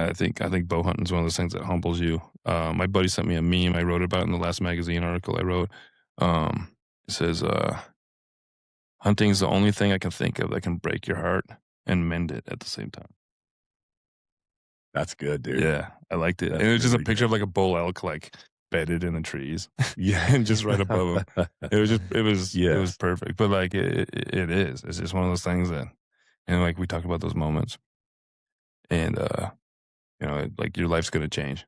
I think bow hunting is one of those things that humbles you. My buddy sent me a meme I wrote about in the last magazine article I wrote. It says, "Hunting is the only thing I can think of that can break your heart and mend it at the same time." That's good, dude. Yeah, I liked it. That's And it was just a really picture good. of like a bull elk like bedded in the trees. Yeah. And just right above him. It was Yes. perfect. But like it is. It's just one of those things that, and like we talked about those moments, and like your life's gonna change.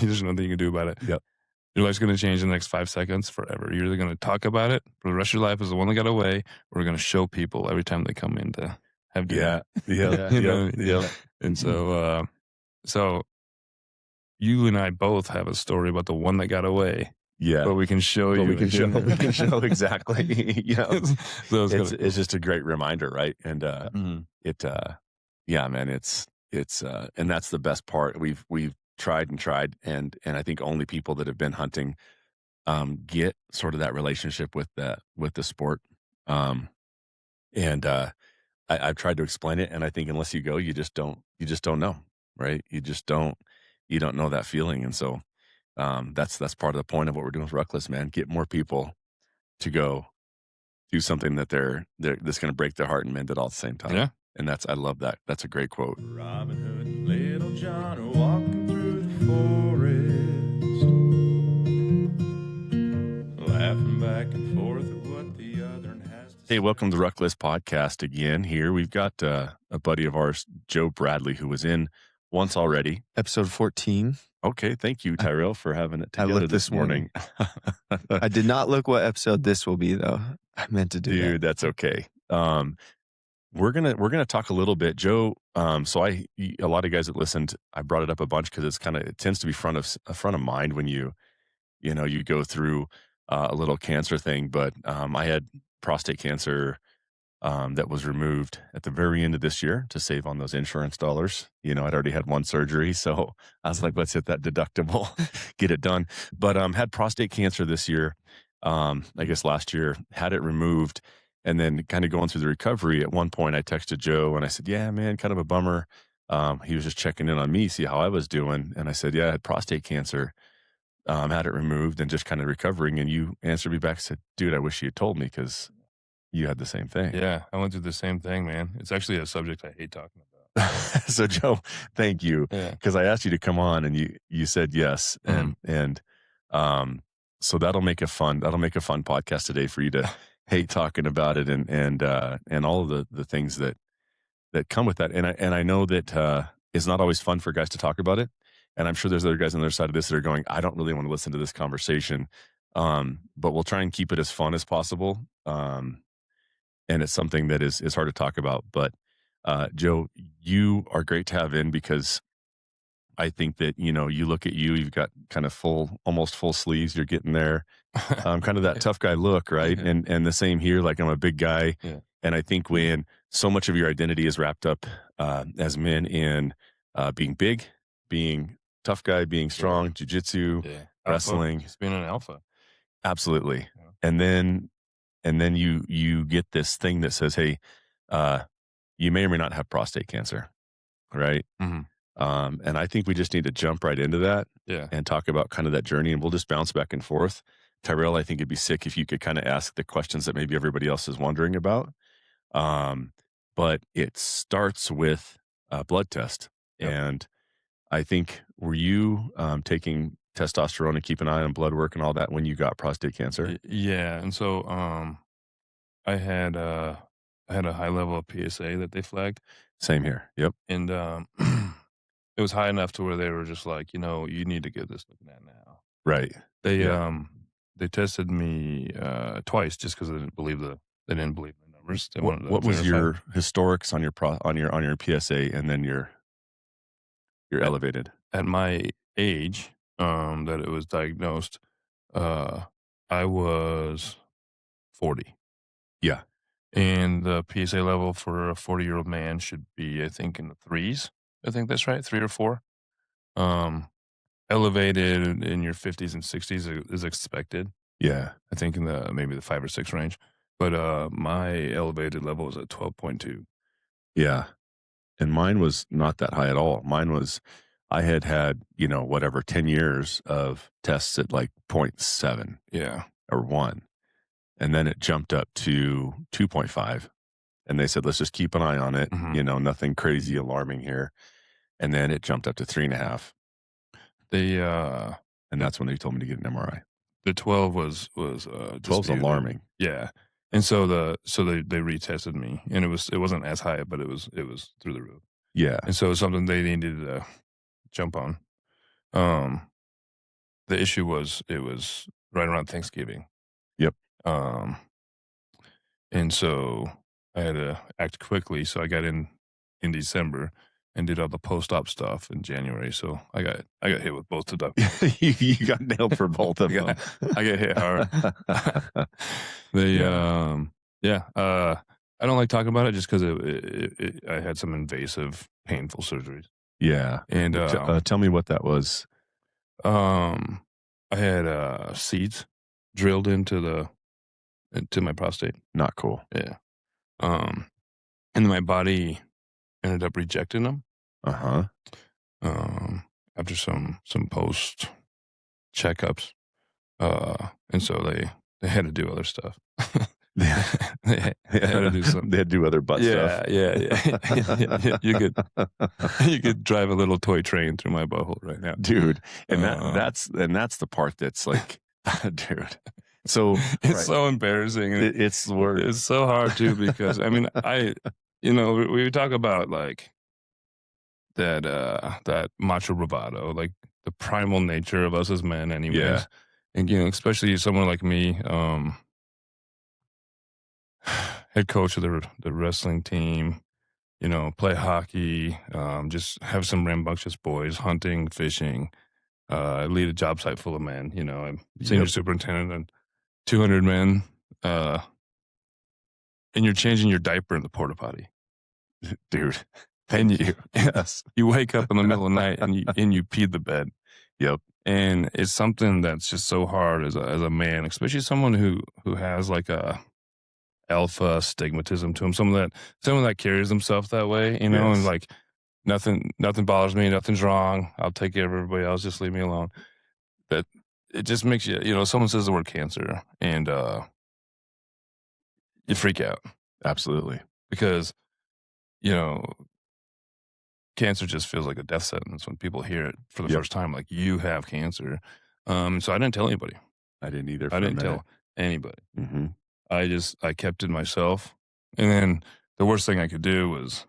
There's nothing you can do about it. Yep. Your life's gonna change in the next 5 seconds forever. You're either gonna talk about it for the rest of your life as the one that got away, or we're gonna show people every time they come in to have dinner. Yeah. Yep. You know? Yep. And so you and I both have a story about the one that got away, Yeah. but we can show But you. we can show exactly. So It's just a great reminder, right? And Mhm. yeah, man, it's and that's the best part. We've tried and tried, and I think only people that have been hunting get sort of that relationship with the sport. And I've tried to explain it, and I think unless you go, you just don't know, right? You don't know that feeling, and so that's part of the point of what we're doing with Ruckless, man. Get more people to go do something that they're that's going to break their heart and mend it all at the same time. Yeah. And I love that. That's a great quote. Robin Hood and Little John are walking through the forest, laughing back and forth at what the other has to say. Hey, welcome to the Ruckless podcast again. Here we've got a buddy of ours, Joe Bradley, who was in once already. Episode 14. Okay, thank you, Tyrel, for having it I together looked this morning. I did not look what episode this will be, though. I meant to do that. Dude, that's okay. We're gonna talk a little bit, Joe. So a lot of guys that listened, I brought it up a bunch because it tends to be front of mind when you go through a little cancer thing. But I had prostate cancer that was removed at the very end of this year to save on those insurance dollars. I'd already had one surgery, so I was like, let's hit that deductible, get it done. But had prostate cancer this year. I guess last year, had it removed, and then kind of going through the recovery. At one point, I texted Joe and I said, "Yeah, man, kind of a bummer." He was just checking in on me, see how I was doing, and I said, "Yeah, I had prostate cancer, had it removed, and just kind of recovering." And you answered me back, said, "Dude, I wish you had told me because you had the same thing." Yeah, I went through the same thing, man. It's actually a subject I hate talking about. So Joe, thank you, Yeah. because I asked you to come on and you said yes, and so that'll make a fun podcast today for you to hate talking about it and all of the things that come with that. And I know that it's not always fun for guys to talk about it, and I'm sure there's other guys on the other side of this that are going, I don't really want to listen to this conversation, but we'll try and keep it as fun as possible. And it's something that is hard to talk about, but Joe, you are great to have in because I think that, you look at you've got kind of almost full sleeves. You're getting there, kind of that tough guy look, right? Yeah. And the same here, like I'm a big guy. Yeah. And I think when so much of your identity is wrapped up as men in being big, being tough guy, being strong, jujitsu, wrestling. Just being an alpha. Absolutely. Yeah. And then you get this thing that says, hey, you may or may not have prostate cancer, right? Mm-hmm. And I think we just need to jump right into that and talk about kind of that journey, and we'll just bounce back and forth. Tyrel, I think it'd be sick if you could kind of ask the questions that maybe everybody else is wondering about. But it starts with a blood test. Yep. And I think, were you taking testosterone and keep an eye on blood work and all that when you got prostate cancer? Yeah. And so I had a high level of PSA that they flagged. Same here. Yep. And it was high enough to where they were just like, you need to get this looking at now. Right. They tested me twice just because they didn't believe the numbers. They wanted to What was verify. your historics on your PSA and then your elevated? At my age that it was diagnosed, I was 40. Yeah. And the PSA level for a 40-year-old man should be, I think, in the threes. I think that's right, 3 or 4. Elevated in your 50s and 60s is expected. Yeah. I think in maybe the 5 or 6 range. But my elevated level was at 12.2. Yeah. And mine was not that high at all. Mine was, I had, 10 years of tests at like 0.7 Yeah. or 1. And then it jumped up to 2.5. And they said, let's just keep an eye on it. Mhm. Nothing crazy alarming here. And then it jumped up to 3.5. They And that's when they told me to get an MRI. the 12 was 12's disputed. alarming. Yeah. And so they retested me, and it wasn't as high, but it was through the roof. Yeah. And so it was something they needed to jump on. The issue was it was right around Thanksgiving. Yep. And so I had to act quickly. So I got in December and did all the post-op stuff in January. So I got hit with both of them. You got nailed for both of them. I get hit hard. I don't like talking about it just because I had some invasive, painful surgeries. Yeah. And tell me what that was. I had seeds drilled into my prostate. Not cool. Yeah. And my body ended up rejecting them. Uh-huh. After some post checkups. And so they had to do other stuff. they had to do something. They had to do other butt stuff. Yeah. You could drive a little toy train through my butthole right now, dude. And that's the part that's like, dude. So it's so embarrassing. It's the word. It's so hard too because I mean we talk about like that macho bravado, like the primal nature of us as men, anyways. Yeah. And especially someone like me, head coach of the wrestling team, play hockey, just have some rambunctious boys, hunting, fishing, lead a job site full of men, I'm senior superintendent and 200 men, and you're changing your diaper in the porta potty. Dude, thank you. Yes. You wake up in the middle of the night and you peed the bed. Yep. And it's something that's just so hard as a man, especially someone who has like a alpha stigmatism to him, someone that carries himself that way, and like nothing bothers me, nothing's wrong. I'll take care of everybody else. Just leave me alone. That it just makes you, someone says the word cancer and you freak out. Absolutely. Because, cancer just feels like a death sentence when people hear it for the first time, like you have cancer. So I didn't tell anybody. I didn't either. I didn't tell anybody. Mm-hmm. I kept it myself. And then the worst thing I could do was,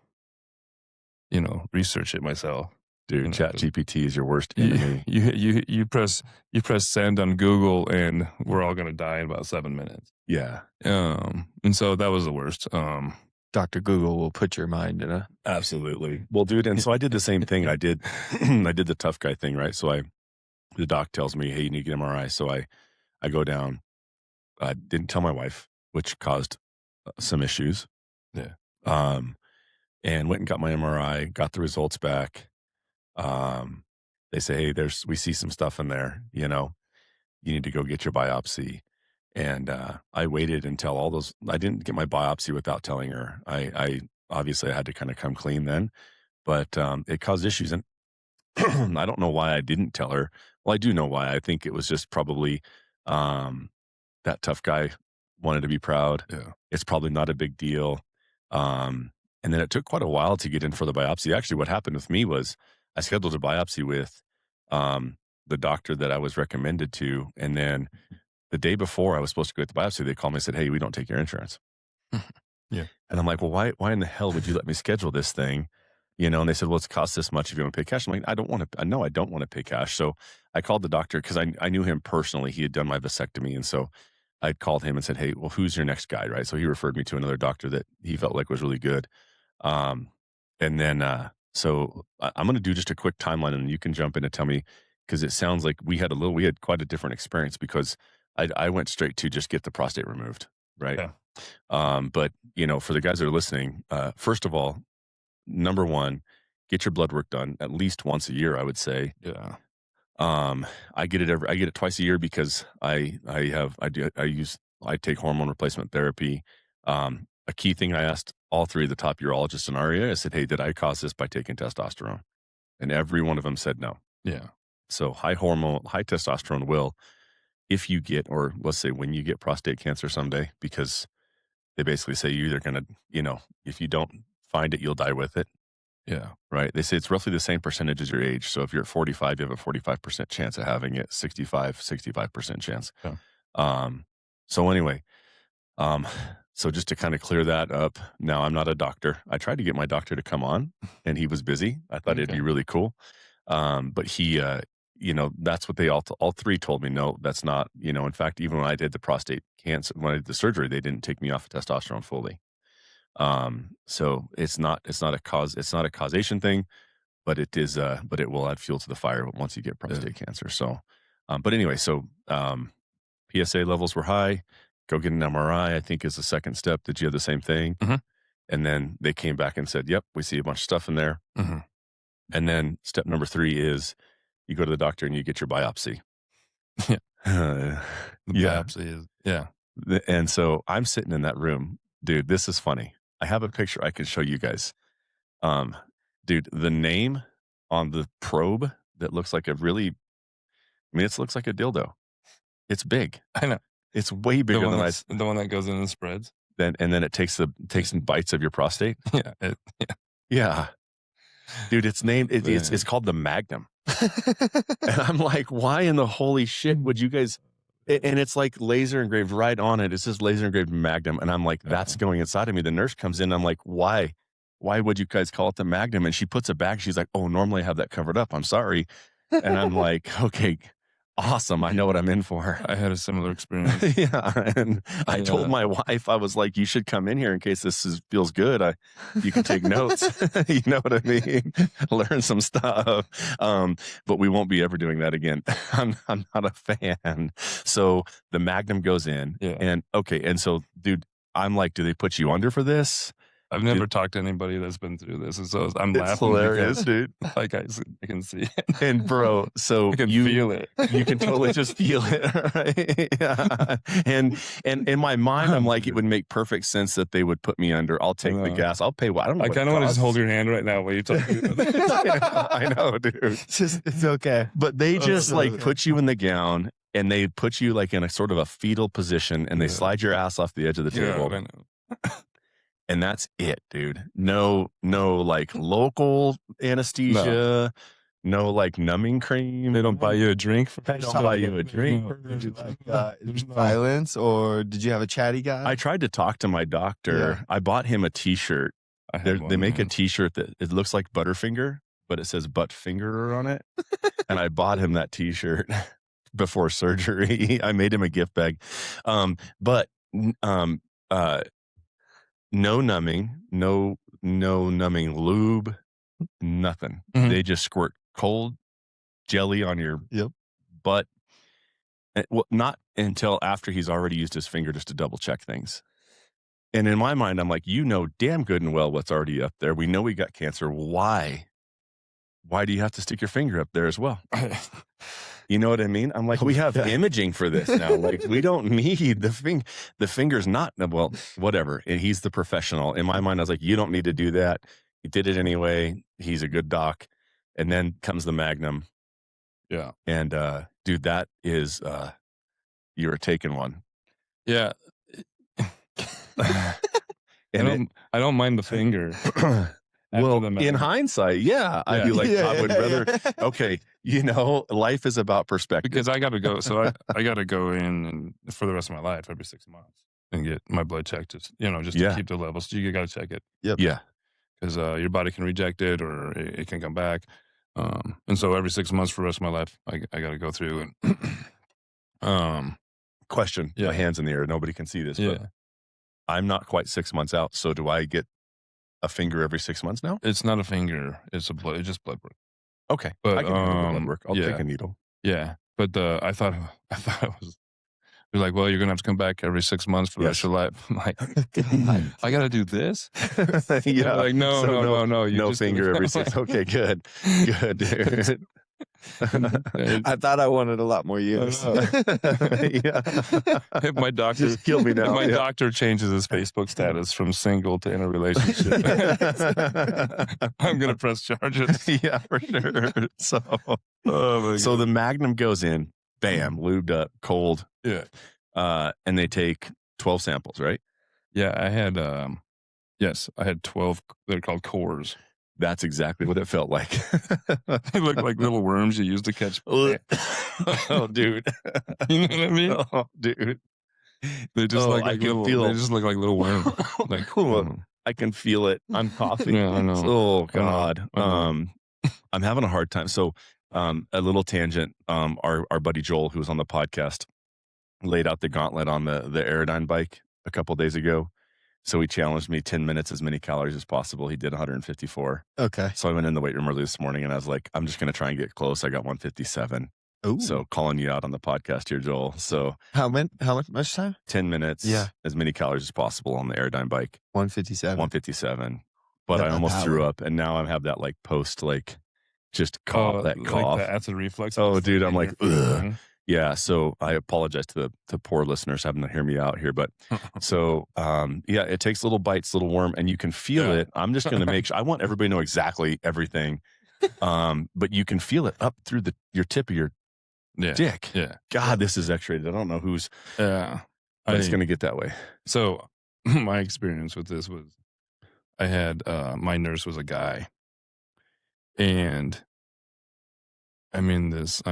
research it myself. Dude, ChatGPT is your worst enemy. You press send on Google and we're all gonna die in about 7 minutes. Yeah. And so that was the worst. Dr. Google will put your mind in a Absolutely. Well, dude, and so I did the same thing. I did the tough guy thing, right? So the doc tells me, hey, you need to get an MRI. So I go down. I didn't tell my wife, which caused some issues. Yeah. And went and got my MRI, got the results back. They say, hey, we see some stuff in there, you need to go get your biopsy. And I waited until I didn't get my biopsy without telling her. I obviously I had to kind of come clean then, but it caused issues. And I don't know why I didn't tell her. Well, I do know why. I think it was just probably that tough guy wanted to be proud. Yeah. It's probably not a big deal. And then it took quite a while to get in for the biopsy. Actually, what happened with me was I scheduled a biopsy with the doctor that I was recommended to. And then the day before I was supposed to go get the biopsy, they called me and said, hey, we don't take your insurance. Yeah. And I'm like, well, why in the hell would you let me schedule this thing? And they said, well, it's cost this much if you want to pay cash. I'm like, I don't want to pay cash. So I called the doctor because I knew him personally. He had done my vasectomy. And so I called him and said, hey, well, who's your next guy? Right. So he referred me to another doctor that he felt like was really good. And then, so I'm going to do just a quick timeline and you can jump in and tell me, because it sounds like we had quite a different experience because I went straight to just get the prostate removed. Right. Yeah. But for the guys that are listening, first of all, number one, get your blood work done at least once a year, I would say. Yeah. I get it twice a year because I take hormone replacement therapy. a key thing I asked all three of the top urologists in our area. I said, hey, did I cause this by taking testosterone? And every one of them said no. Yeah. So high testosterone will, if you get, or let's say when you get prostate cancer someday, because they basically say you're either going to, if you don't find it, you'll die with it. Yeah. Right. They say it's roughly the same percentage as your age. So if you're at 45, you have a 45% chance of having it, 65% chance. Yeah. So anyway, so just to kind of clear that up, now I'm not a doctor. I tried to get my doctor to come on and he was busy. I thought it'd be really cool. But he, that's what they all three told me. No, that's not, in fact, even when I did the prostate cancer, when I did the surgery, they didn't take me off of testosterone fully. So it's not a causation thing, but it is, but it will add fuel to the fire once you get prostate cancer. So, but anyway, so, PSA levels were high. Go get an MRI, I think is the second step. Did you have the same thing? Mm-hmm. And then they came back and said, yep, we see a bunch of stuff in there. Mm-hmm. And then step number 3 is you go to the doctor and you get your biopsy. Biopsy is, yeah. And so I'm sitting in that room, dude, this is funny. I have a picture I can show you guys. Dude, the name on the probe that looks like it looks like a dildo. It's big. I know. It's way bigger than the one that goes in and spreads. And then it takes some bites of your prostate. Yeah. Yeah. Dude, it's named, it's called the Magnum. And I'm like, why in the holy shit would you guys, and it's like laser engraved right on it. It says laser engraved Magnum. And I'm like, that's going inside of me. The nurse comes in. I'm like, why would you guys call it the Magnum? And she puts it back. She's like, oh, normally I have that covered up. I'm sorry. And I'm like, okay, awesome. I know what I'm in for. I had a similar experience. Yeah. And I told my wife, I was like, you should come in here in case this feels good. You can take notes. You know what I mean? Learn some stuff. But we won't be ever doing that again. I'm not a fan. So the Magnum goes in and so dude, I'm like, do they put you under for this? I've never talked to anybody that's been through this, and so I'm It's laughing hilarious, dude. Like I can see it. And bro, so I can you feel it. You can totally just feel it, right? Yeah. And in my mind, I'm like, it would make perfect sense that they would put me under. I'll take the gas. I'll pay. I don't know. I kind of want to just hold your hand right now while you talk. I know, dude. It's okay. But they just put you in the gown and they put you like in a sort of a fetal position and they slide your ass off the edge of the table. Yeah, I know. And that's it, dude. No, like local anesthesia, no like numbing cream. They don't buy you a drink. They don't buy you a drink. Violence, or did you have a chatty guy? I tried to talk to my doctor. Yeah. I bought him a T-shirt. They make a T-shirt that it looks like Butterfinger, but it says Butt Fingerer on it. And I bought him that T-shirt before surgery. I made him a gift bag. No numbing, no numbing lube, nothing. Mm-hmm. They just squirt cold jelly on your butt. Well, not until after he's already used his finger just to double check things. And in my mind, I'm like, damn good and well what's already up there. We know we got cancer. Why do you have to stick your finger up there as well? You know what I mean? I'm like, we have imaging for this now. Like, we don't need the finger's not, well, whatever. And he's the professional. In my mind, I was like, you don't need to do that. He did it anyway. He's a good doc. And then comes the Magnum. Yeah. And, dude, that is, you were taking one. Yeah. I don't mind the finger. Well, in hindsight, I'd be like, I would rather, okay, life is about perspective. Because I got to go. So I got to go in and for the rest of my life every 6 months and get my blood checked, just to keep the levels. So you got to check it. Yep. Yeah. Because your body can reject it or it can come back. And so every 6 months for the rest of my life, I got to go through and, question, my hands in the air. Nobody can see this, but I'm not quite 6 months out. So do I get a finger every 6 months now? It's not a finger. It's just blood work. Okay. But I can handle blood work. I'll take a needle. Yeah. But I thought it was, they're like, well, you're going to have to come back every 6 months for the rest of your life. I'm like, I got to do this? Yeah. Like, no. No finger every 6. Okay, good. Good, dude. I thought I wanted a lot more years. Yeah. If my doctor Just kill me now. if my Yeah. doctor changes his Facebook status from single to in a relationship, I'm gonna press charges. Yeah, for sure. So, Oh my so God. the Magnum goes in, bam, lubed up, cold, Yeah. and they take 12 samples, right? Yeah, I had yes, I had 12. They're called cores. That's exactly what it felt like. They look like little worms you use to catch. Oh, dude. You know what I mean? Oh, dude. They just Oh, look I like can little. feel- They just look like little worms. Like I can feel it. I'm coughing. Yeah, I know. Oh I know. God. I know. I'm having a hard time. So, a little tangent. Our buddy Joel, who was on the podcast, laid out the gauntlet on the Aerodyne bike a couple days ago. So he challenged me 10 minutes, as many calories as possible. He did 154. Okay. So I went in the weight room early this morning and I was like, I'm just going to try and get close. I got 157. Ooh. So calling you out on the podcast here, Joel. So How much time? 10 minutes, Yeah. as many calories as possible on the Aerodyne bike. 157. 157. But Got I that almost power. threw up, and now I have that like post, like just cough, that like cough. the acid reflux. Oh, dude, I'm like, ugh. Mhm. Yeah, so I apologize to the poor listeners having to hear me out here, but so yeah, it takes little bites, little worm, and you can feel Yeah. it. I'm just going to make sure. I want everybody to know exactly everything, but you can feel it up through your tip of your Yeah. dick. Yeah. God, this is X-rated. I don't know who's, Yeah. but it's going to get that way. So my experience with this was, I had my nurse was a guy, and I'm in this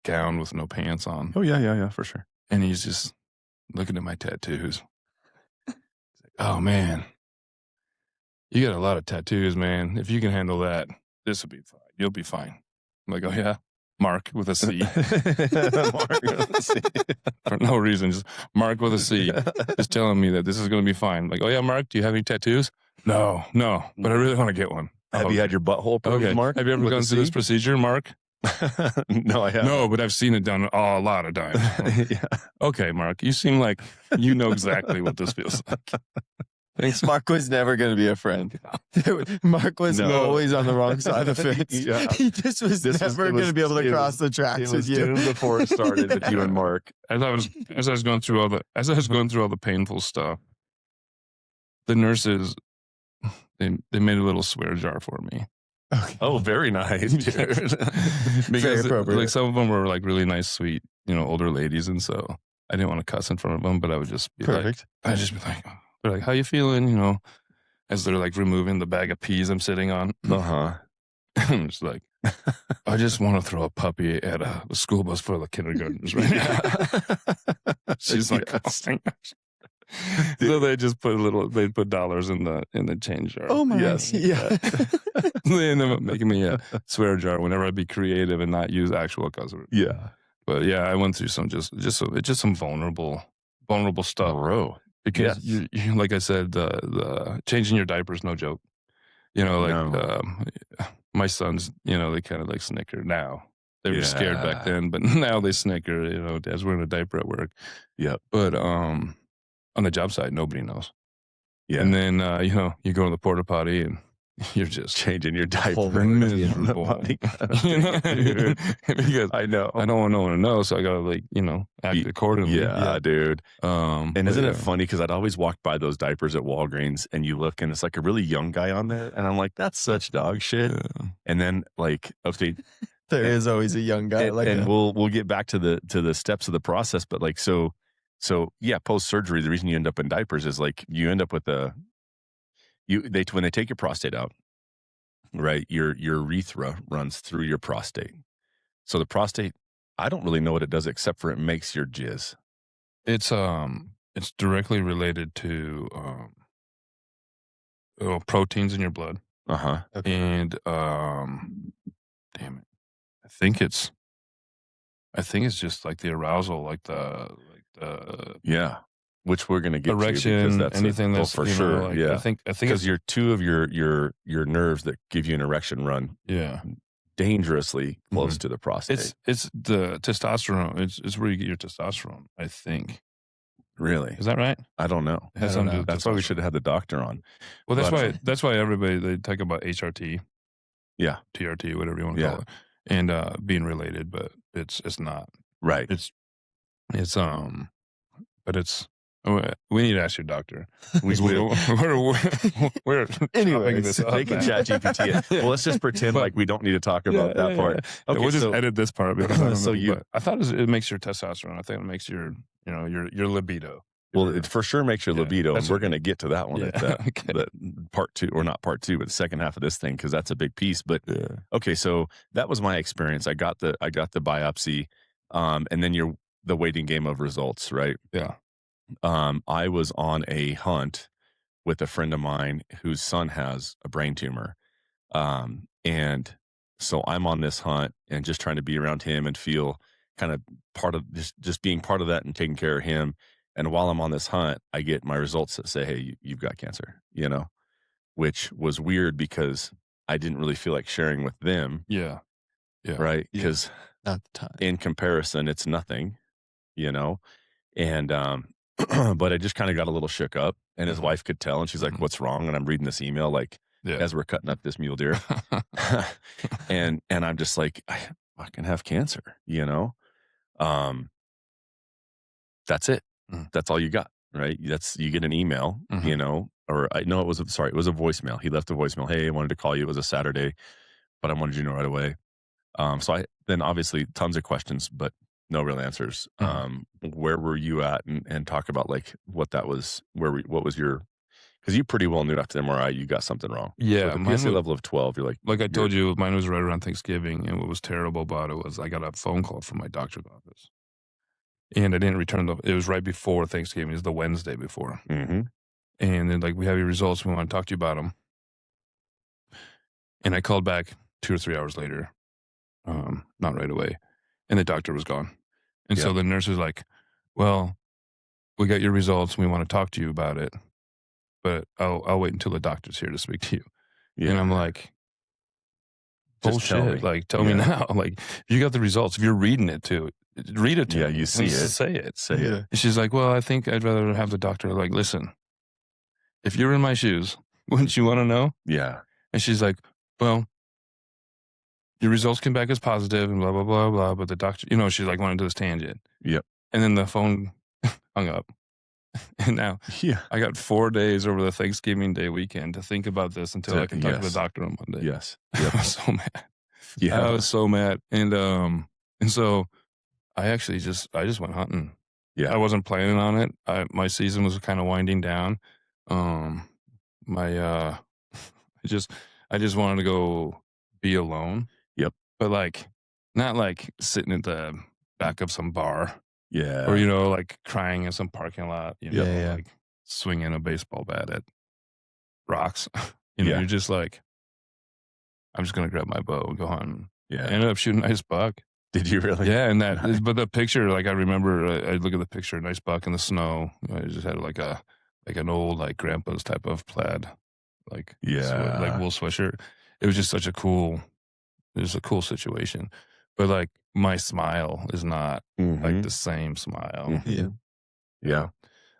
gown with no pants on, Oh yeah, for sure. and he's just looking at my tattoos. He's like, "Oh man, you got a lot of tattoos, man. If you can handle that, this will be fine. You'll be fine." I'm like, "Oh yeah." Mark with a C. Mark with a C. For no reason, just Mark with a C. Just telling me that this is going to be fine. I'm like, "Oh yeah, Mark, do you have any tattoos?" No, but I really want to get one. Have you had your butthole probed, Okay. Mark? Have you ever with gone a through this C? procedure, Mark? No, I haven't. No, but I've seen it done a lot of times. Yeah. Okay, Mark, you seem like you know exactly what this feels like. Thanks. Mark was never going to be a friend. Mark was No. always on the wrong side of the fence. Yeah. He just was never going to be able to cross the tracks It with was you. doomed before it started with you and Mark. As I was going through all the painful stuff, the nurses they made a little swear jar for me. Okay. Oh, very nice, dude. Because Very appropriate. like some of them were like really nice, sweet, older ladies, and so I didn't want to cuss in front of them, but I would just be Perfect. I'd just be like, they're like, "How you feeling?" As they're like removing the bag of peas I'm sitting on. Uh-huh. I'm just like, I just want to throw a puppy at a school bus full of kindergartners right now. She's like, Yes. "Oh my gosh." So they just put dollars in the change jar. Oh my. Yes. Yeah. They end up making me a swear jar whenever I be creative and not use actual cuss words. Yeah. But yeah, I went through some some vulnerable stuff. Bro. Because Yes. you like I said, the changing your diapers, no joke. No. My sons, they kind of like snicker now. They were scared Yeah. back then, but now they snicker. Dad's wearing a diaper at work. Yep. But on the job site, nobody knows. Yeah. And then you go to the porta potty and you're just Changing your whole diaper. miserable. Dude. Because I know. I don't want no one to know, so I gotta act accordingly. Yeah, dude. And but isn't yeah. it funny? Because I'd always walk by those diapers at Walgreens and you look and it's like a really young guy on there. And I'm like, that's such dog shit. Yeah. And then like, okay, There is always a young guy like and that. we'll get back to the steps of the process, but like so yeah, post surgery, the reason you end up in diapers is like you end up with when they take your prostate out, right? Your urethra runs through your prostate. So the prostate, I don't really know what it does except for it makes your jizz. It's directly related to proteins in your blood, Uh-huh. and damn it, I think it's just like the arousal, like the Yeah. Which we're gonna get to erection, because that's anything that's for sure. like, yeah. I think Because it's, your two of your nerves that give you an erection run yeah. dangerously close to the prostate. It's the testosterone. It's where you get your testosterone. I think. Really? Is that right? I don't know. It has I don't something to do know. with That's why we testosterone. should have had the doctor on. Well, But- that's why everybody they talk about HRT. Yeah. TRT, whatever you want to Yeah. call it. and being related, but it's not. Right. It's but it's. We need to ask your doctor. We We're, do. we're chopping Anyways, this up. They can chat GPT it. Well, let's just pretend But- like we don't need to talk about that part. Okay, we'll just so edit this part because I don't so know, but I thought it makes your testosterone. I think it makes your libido. well, it for sure makes your Yeah, libido, and that's we're what- going to get to that one at Yeah, okay. the part 2, or not part 2, but the second half of this thing, because that's a big piece. But okay, so that was my experience. I got the biopsy, and then the waiting game of results, right? Yeah. I was on a hunt with a friend of mine whose son has a brain tumor. And so I'm on this hunt and just trying to be around him and feel kind of part of just being part of that and taking care of him. And while I'm on this hunt, I get my results that say, "Hey, you've got cancer," which was weird because I didn't really feel like sharing with them. Yeah. Yeah. Right. Yeah. Because Not the time. in comparison, it's nothing, and, but I just kind of got a little shook up, and his wife could tell, and she's like, "What's wrong?" And I'm reading this email, like, Yeah. as we're cutting up this mule deer. and I'm just like, I fucking have cancer, that's it. Mhm. That's all you got, right? You get an email, Mhm. or I know it was a voicemail. He left a voicemail. "Hey, I wanted to call you. It was a Saturday, but I wanted you to know right away." So then obviously tons of questions, but no real answers. Where were you at, and talk about like what that was, what was your, because you pretty well knew after the MRI you got something wrong. Yeah, With a mine PSA was- level of 12, you're like I told you, mine was right around Thanksgiving, and what was terrible about it was I got a phone call from my doctor's office, and I didn't return it was right before Thanksgiving. It was the Wednesday before, Mm-hmm. and then like, "We have your results. We want to talk to you about them." And I called back 2 or 3 hours later, not right away, and the doctor was gone. And so Yeah. the nurse was like, "Well, we got your results. And we want to talk to you about it, but I'll wait until the doctor's here to speak to you." Yeah. And I'm like, Just tell "Bullshit! me. Like, tell me Yeah. now. Like, if you got the results, if you're reading it too, read it to Yeah, me. you see and it. say it." Say it. And she's like, "Well, I think I'd rather have the doctor." Like, "Listen, if you're in my shoes, wouldn't you want to know?" Yeah. And she's like, "Well, your results came back as positive and blah, blah, blah, blah." But the doctor, she's like, went into this tangent. Yep. And then the phone hung up. And now Yeah. I got 4 days over the Thanksgiving Day weekend to think about this until I can talk to the Yes. doctor on Monday. Yes. I was so mad. Yeah. I was so mad. And so I actually I just went hunting. Yeah. I wasn't planning on it. My season was kind of winding down. My I just wanted to go be alone. Yep. But like, not like sitting at the back of some bar Yeah. or, like crying in some parking lot, Yeah. like swinging a baseball bat at rocks. Yeah. You're just like, I'm just going to grab my bow and go hunting. I Yeah. ended up shooting a nice buck. Did you really? Yeah. And Nice. but the picture, like I remember, I look at the picture, nice buck in the snow. I just had like an old, like grandpa's type of plaid, like, Yeah. like wool sweatshirt. It was just such a cool situation. But like my smile is not like the same smile. Yeah. Yeah.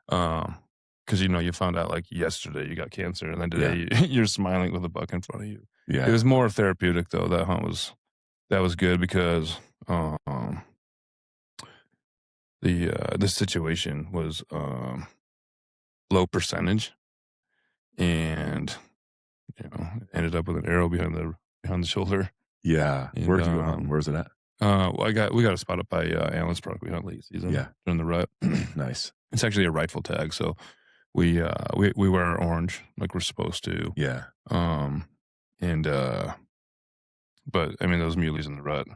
Because you found out like yesterday you got cancer, and then today you're smiling with a buck in front of you. Yeah. It was more therapeutic though. That hunt was good because the situation was low percentage, and ended up with an arrow behind the shoulder. Yeah. And, Where'd you go hunting? Where's it at? Well, we got a spot up by Allen's Park. We hunt late season. Yeah. During the rut. Nice. It's actually a rifle tag, so we wear our orange like we're supposed to. Yeah. But I mean those muleys in the rut,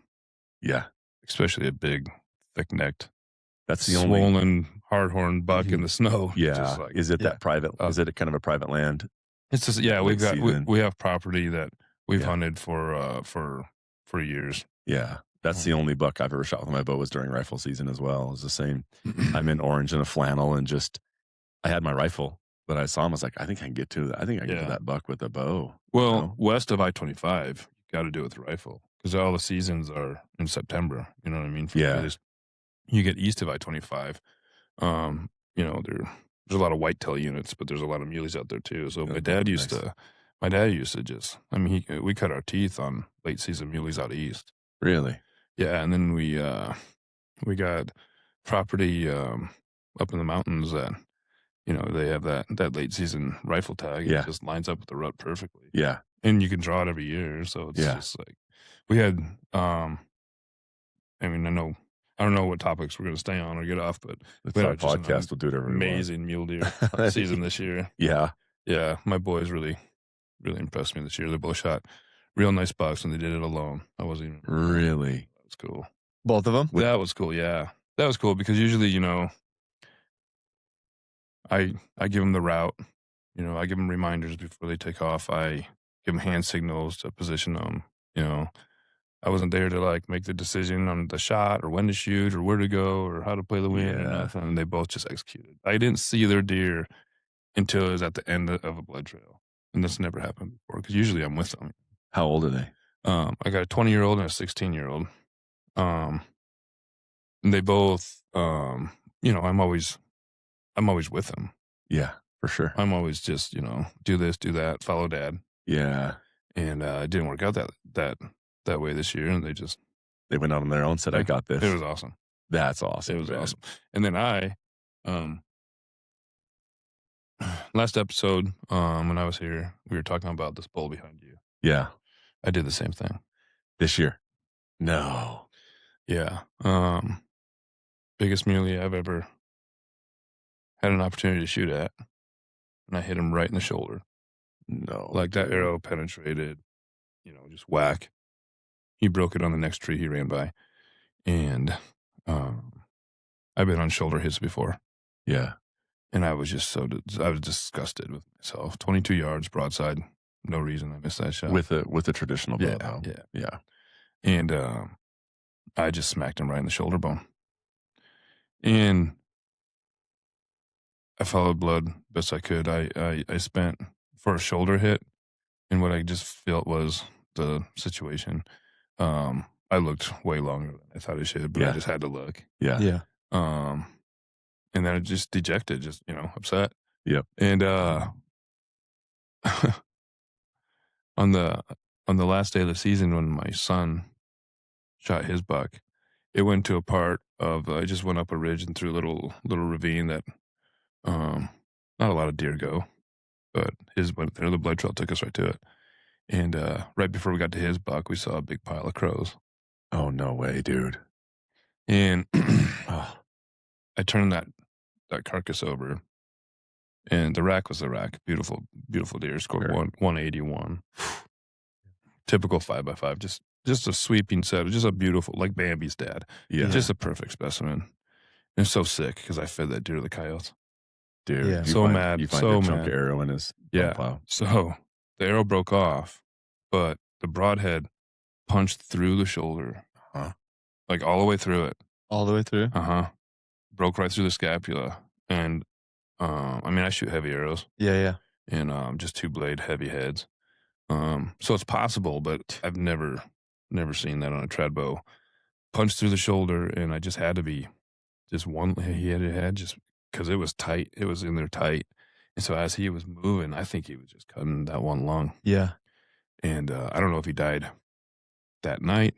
Yeah. especially a big, thick-necked, That's the only. swollen, hard-horned buck in the snow. Yeah. just like, Is it that private? Is it kind of a private land? it's just late we've got season? we have property that we've Yeah. hunted for years. Yeah. That's the only buck I've ever shot with my bow was during rifle season as well. It's the same. I'm in orange and a flannel, and I had my rifle, but I saw him. I was like, I think I can get to that. I think I can get to that buck with a bow. Well, west of I-25, you got to do it with rifle because all the seasons are in September. You know what I mean? Yeah. You get east of I-25, there's a lot of whitetail units, but there's a lot of muleys out there too. So my dad used to just, we cut our teeth on late season muleys out east. Really? Yeah, and then we got property up in the mountains that they have that late season rifle tag. Yeah. It just lines up with the rut perfectly, Yeah. and you can draw it every year. So it's Yeah. just like we had. I mean, I don't know what topics we're going to stay on or get off, but It's we our had just an podcast. We'll do whatever we want. amazing mule deer season this year. Yeah. Yeah, my boys really impressed me this year. They both shot real nice bucks, and they did it alone. I wasn't even Really? That was cool. Both of them? That was cool. Yeah, that was cool because usually, I give them the route. I give them reminders before they take off. I give them hand signals to position them. I wasn't there to like make the decision on the shot or when to shoot or where to go or how to play the wind or Yeah. nothing. They both just executed. I didn't see their deer until it was at the end of a blood trail, and that's never happened before because usually I'm with them. How old are they? I got a 20-year-old and a 16-year-old. And they both, I'm always with them. Yeah, for sure. I'm always just, do this, do that, follow dad. Yeah. And it didn't work out that way this year, and They went out on their own, said, I got this. It was awesome. That's awesome. It was man. awesome. And then last episode, when I was here, we were talking about this bull behind you. Yeah. I did the same thing. This year? No. Yeah. Biggest muley I've ever had an opportunity to shoot at, and I hit him right in the shoulder. No. Like that arrow penetrated, just whack. He broke it on the next tree he ran by. And I've been on shoulder hits before. Yeah. And I was just I was disgusted with myself. 22 yards broadside. No reason I missed that shot. With a traditional bow, Yeah, though. yeah. Yeah. And I just smacked him right in the shoulder bone. And I followed blood best I could. I spent for a shoulder hit, and what I just felt was the situation. I looked way longer than I thought I should, but I Yeah. just had to look. Yeah. Yeah. And then I just dejected, just upset. Yep. And on the last day of the season, when my son shot his buck, it went to a part of I just went up a ridge and through a little ravine that not a lot of deer go, but his went there. The blood trail took us right to it. And right before we got to his buck, we saw a big pile of crows. Oh, no way, dude. And Oh, I turned that carcass over, and the rack was the rack. Beautiful, beautiful deer. Scored Sure. 181. Typical 5x5. Just a sweeping set. Just a beautiful, like Bambi's dad. yeah. Just a perfect specimen. And it's so sick because I fed that deer to the coyotes. Dude. Yeah. You So find, mad, You find so a chunk mad. of arrow in his Yeah. plow. So the arrow broke off, but the broadhead punched through the shoulder. Huh. Like all the way through it. All the way through? Broke right through the scapula. And I shoot heavy arrows. Yeah. And just 2-blade heavy heads. So it's possible, but I've never seen that on a trad bow. Punched through the shoulder, and I just had to be just one. He had just because it was tight. It was in there tight, and so as he was moving, I think he was just cutting that one lung. Yeah. And I don't know if he died that night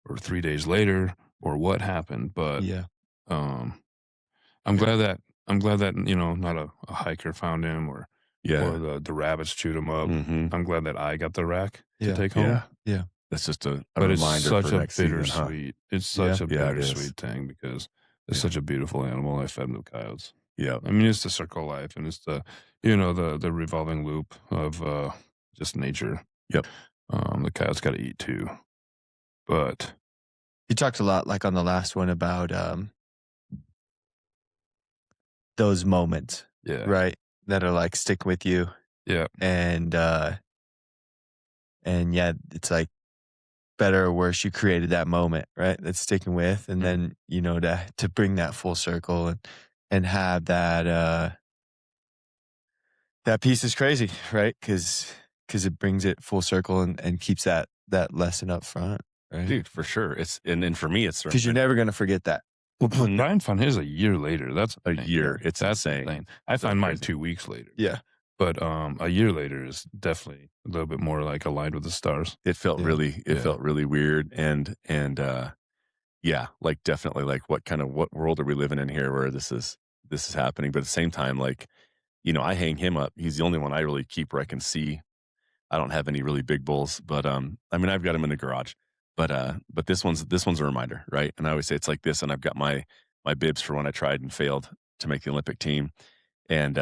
or 3 days later or what happened, but Yeah. I'm glad that not a hiker found him or Yeah. the rabbits chewed him up. Mm-hmm. I'm glad that I got the rack to Yeah. take home. Yeah. That's just a But it's reminder such for a next season, huh? bittersweet. It's such a Yeah, it is. bittersweet thing because it's Yeah. such a beautiful animal. I fed him to coyotes. Yeah. I mean, it's the circle of life, and it's the the revolving loop of just nature. Yep. The coyotes got to eat too, but You talked a lot, like on the last one, about those moments, yeah, right? That are like stick with you. yeah, And yeah, it's like better or worse, you created that moment, right? That's sticking with. And then, to bring that full circle and have that piece is crazy, right? Because it brings it full circle and keeps that lesson up front, right? Dude, for sure. And for me, it's Because you're never going to forget that. Well, Brian found his a year later. That's a insane. year. It's That's insane. insane. I So found mine crazy. 2 weeks later. Yeah. But a year later is definitely a little bit more like aligned with the stars. It felt Yeah. really it Yeah. felt really weird and yeah, like definitely like what world are we living in here where this is happening? But at the same time, like, I hang him up. He's the only one I really keep where I can see. I don't have any really big bulls, but I mean I've got him in the garage. But this one's a reminder, right? And I always say it's like this, and I've got my bibs for when I tried and failed to make the Olympic team. And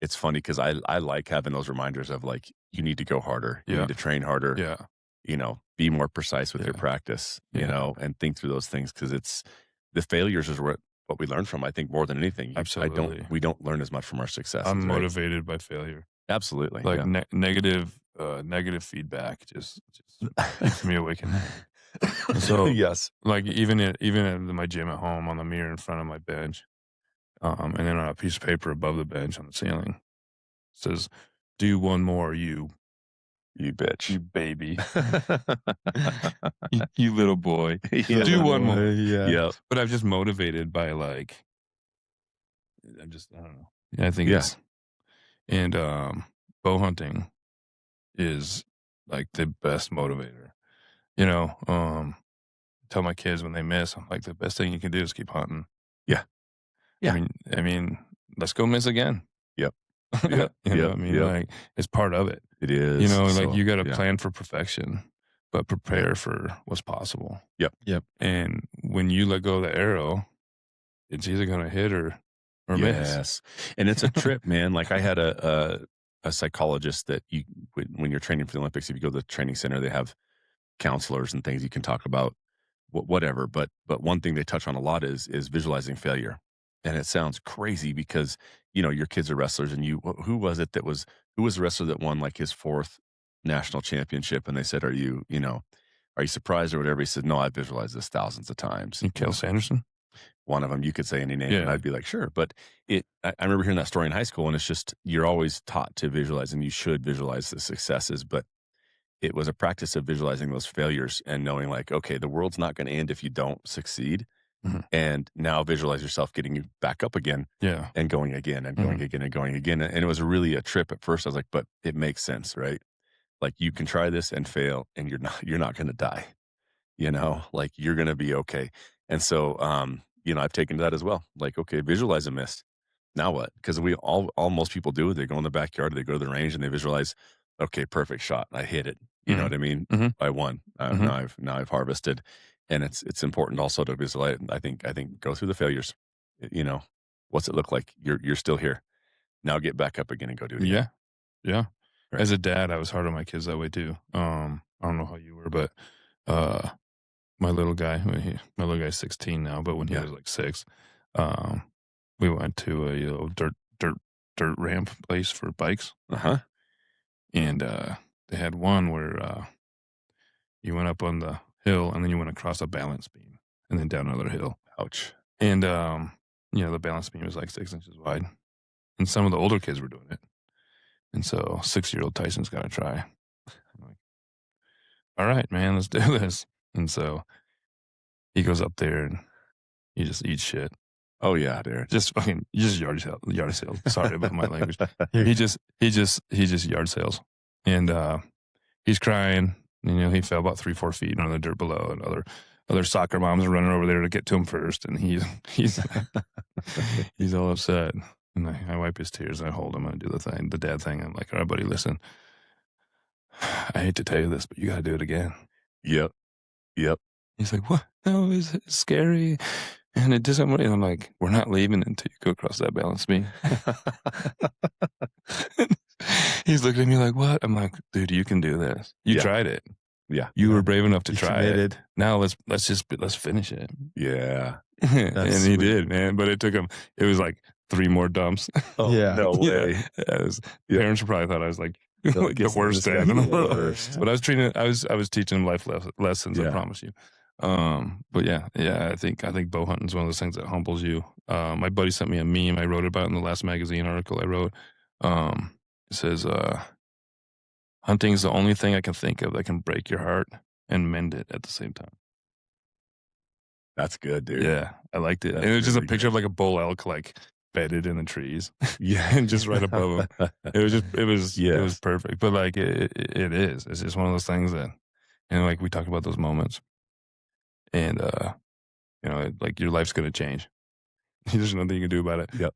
it's funny because I like having those reminders of like you need to go harder, you Yeah. need to train harder, Yeah. be more precise with your Yeah. practice, Yeah. and think through those things because it's the failures is what we learn from. I think more than anything, Absolutely. we don't learn as much from our successes. I'm right? motivated by failure. Absolutely, Like yeah. negative feedback just keeps me awake at night. So yes, like even in my gym at home, on the mirror in front of my bench, and then on a piece of paper above the bench on the ceiling, it says, "Do one more, you bitch, baby, you little boy, Yeah. do one more." Yeah. yeah, But I'm just motivated by like, I don't know. Yeah, I think Yeah. it's and bow hunting is like the best motivator. Tell my kids when they miss, I'm like, the best thing you can do is keep hunting. Yeah. Yeah. I mean, let's go miss again. Yep. Yep. Yep. I mean, Yep. like it's part of it. It is. Like you got to yeah. plan for perfection, but prepare for what's possible. Yep. And when you let go of the arrow, it's either going to hit or miss. Yes, and it's a trip, man. Like I had a psychologist that when you're training for the Olympics, if you go to the training center, they have counselors and things you can talk about, whatever. But one thing they touch on a lot is visualizing failure, and it sounds crazy because your kids are wrestlers, and who was the wrestler that won like his 4th national championship, and they said, are you surprised or whatever? He said, no, I visualized this thousands of times. Kel Sanderson. One of them, you could say any name, and Yeah. I'd be like, sure. But I remember hearing that story in high school, and it's just you're always taught to visualize, and you should visualize the successes. But it was a practice of visualizing those failures and knowing, like, okay, the world's not going to end if you don't succeed. Mhm. And now visualize yourself getting you back up again, Yeah. and going again and going again and going again. And it was really a trip at first. I was like, but it makes sense, right? Like you can try this and fail, and you're not going to die. Like you're going to be okay. And so, I've taken to that as well. Like, okay, visualize a miss. Now what? Because most people do. They go in the backyard, they go to the range, and they visualize, okay, perfect shot. I hit it. You know what I mean? Mhm. I won. Now I've harvested, and it's important also to visualize. I think go through the failures. What's it look like? You're still here. Now get back up again and go do it again. Yeah. Yeah. Right. As a dad, I was hard on my kids that way too. I don't know how you were, but my little guy's 16 now, but when he Yeah. was like 6, we went to a dirt ramp place for bikes, and they had one where you went up on the hill and then you went across a balance beam and then down another hill. Ouch. And the balance beam was like 6 inches wide, and some of the older kids were doing it, and so 6-year-old Tyson's got to try. I'm like, all right, man, let's do this. And so he goes up there and he just eats shit. Oh yeah, dude. Just yard sales. Sorry about my language. He just yard sales, and he's crying. He fell about 3-4 feet on the dirt below, and other soccer moms are running over there to get to him first, and he's he's all upset. And I wipe his tears and I hold him and I do the dad thing. I'm like, all right, buddy, listen. I hate to tell you this, but you got to do it again. Yep. He's like, what? No, it's scary. And it doesn't, and I'm like, we're not leaving until you go across that balance beam. He's looking at me like, what? I'm like, dude, you can do this. You Yeah. tried it. Yeah. You were brave enough to You try committed. it. Now let's finish it. Yeah. And he sweet. did, man. But it took him, it was like 3 more dumps. Oh, Yeah. no way. Yeah, Yeah. Parents probably thought I was like the guess worst this dad in the guy's the world. worst. But I was teaching him life lessons, I Yeah. promise you. But yeah, I think bow hunting is one of those things that humbles you. My buddy sent me a meme I wrote about in the last magazine article I wrote. It says, hunting is the only thing I can think of that can break your heart and mend it at the same time. That's good, dude. Yeah, I liked it. That's And it was just a really picture of like a bull elk, like bedded in the trees. Yeah. And just right above them. It was Yes. perfect. But like it is. It's just one of those things that, and like we talked about those moments, and like your life's gonna change. There's nothing you can do about it. Yep.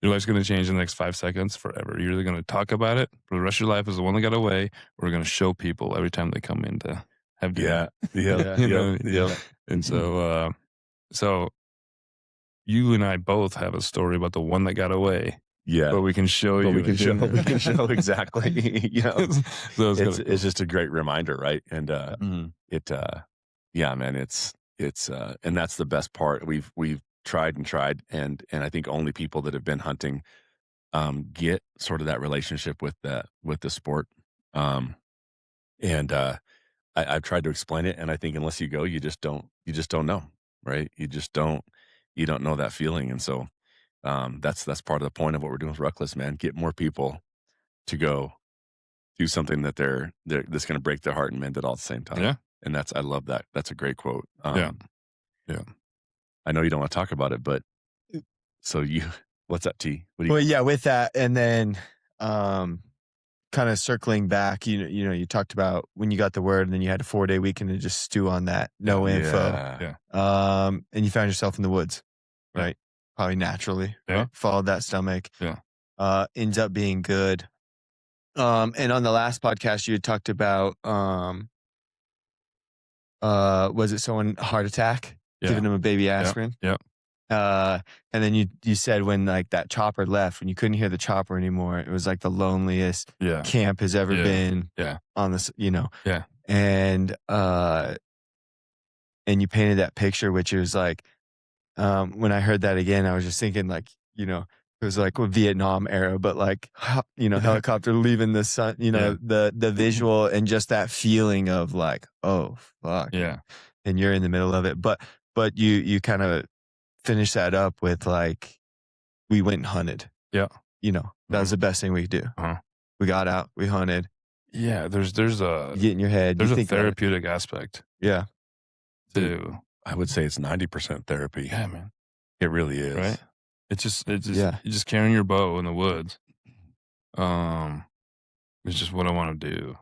Your life's gonna change in the next 5 seconds forever. You're either gonna talk about it for the rest of your life as the one that got away, or we're gonna show people every time they come in to have dinner. Yeah. Yep. Yeah. You know, Yep. And so you and I both have a story about the one that got away, Yeah. but we can show But you. we can show. We can show exactly. So it's It's just a great reminder, right? And Mhm. yeah, man, it's and that's the best part. We've tried and tried, and I think only people that have been hunting get sort of that relationship with the sport. And I've tried to explain it, and I think unless you go, you just don't know, right? You don't know that feeling, and so that's part of the point of what we're doing with Ruckless, man. Get more people to go do something that they're that's going to break their heart and mend it all at the same time. Yeah. And I love that. That's a great quote. Yeah. I know you don't want to talk about it, but so what's up, T? What do you? Well, yeah, with that, and then kind of circling back, you talked about when you got the word, and then you had a 4-day weekend to just stew on that, no info. Yeah. And you found yourself in the woods, Yeah. right? Probably naturally, Yeah. right? Followed that stomach. Yeah. Ends up being good. And on the last podcast, you had talked about, was it someone heart attack, Yeah. giving him a baby aspirin? Yeah. And then you said when like that chopper left, when you couldn't hear the chopper anymore, it was like the loneliest Yeah. camp has ever Yeah. been. Yeah. On this, Yeah. And you painted that picture, which was like, when I heard that again, I was just thinking like, it was like a Vietnam era, but like, helicopter leaving the sun, the visual and just that feeling of like, oh fuck. Yeah. And you're in the middle of it. But you kind of finish that up with like, we went and hunted. Yeah. That was the best thing we could do. Uh-huh. We got out, we hunted. Yeah. There's a You get in your head. there's you a think about it. therapeutic aspect Yeah. to I would say it's 90% therapy. yeah, man. It really is. Right. It's just Yeah. you're just carrying your bow in the woods. It's just what I want to do.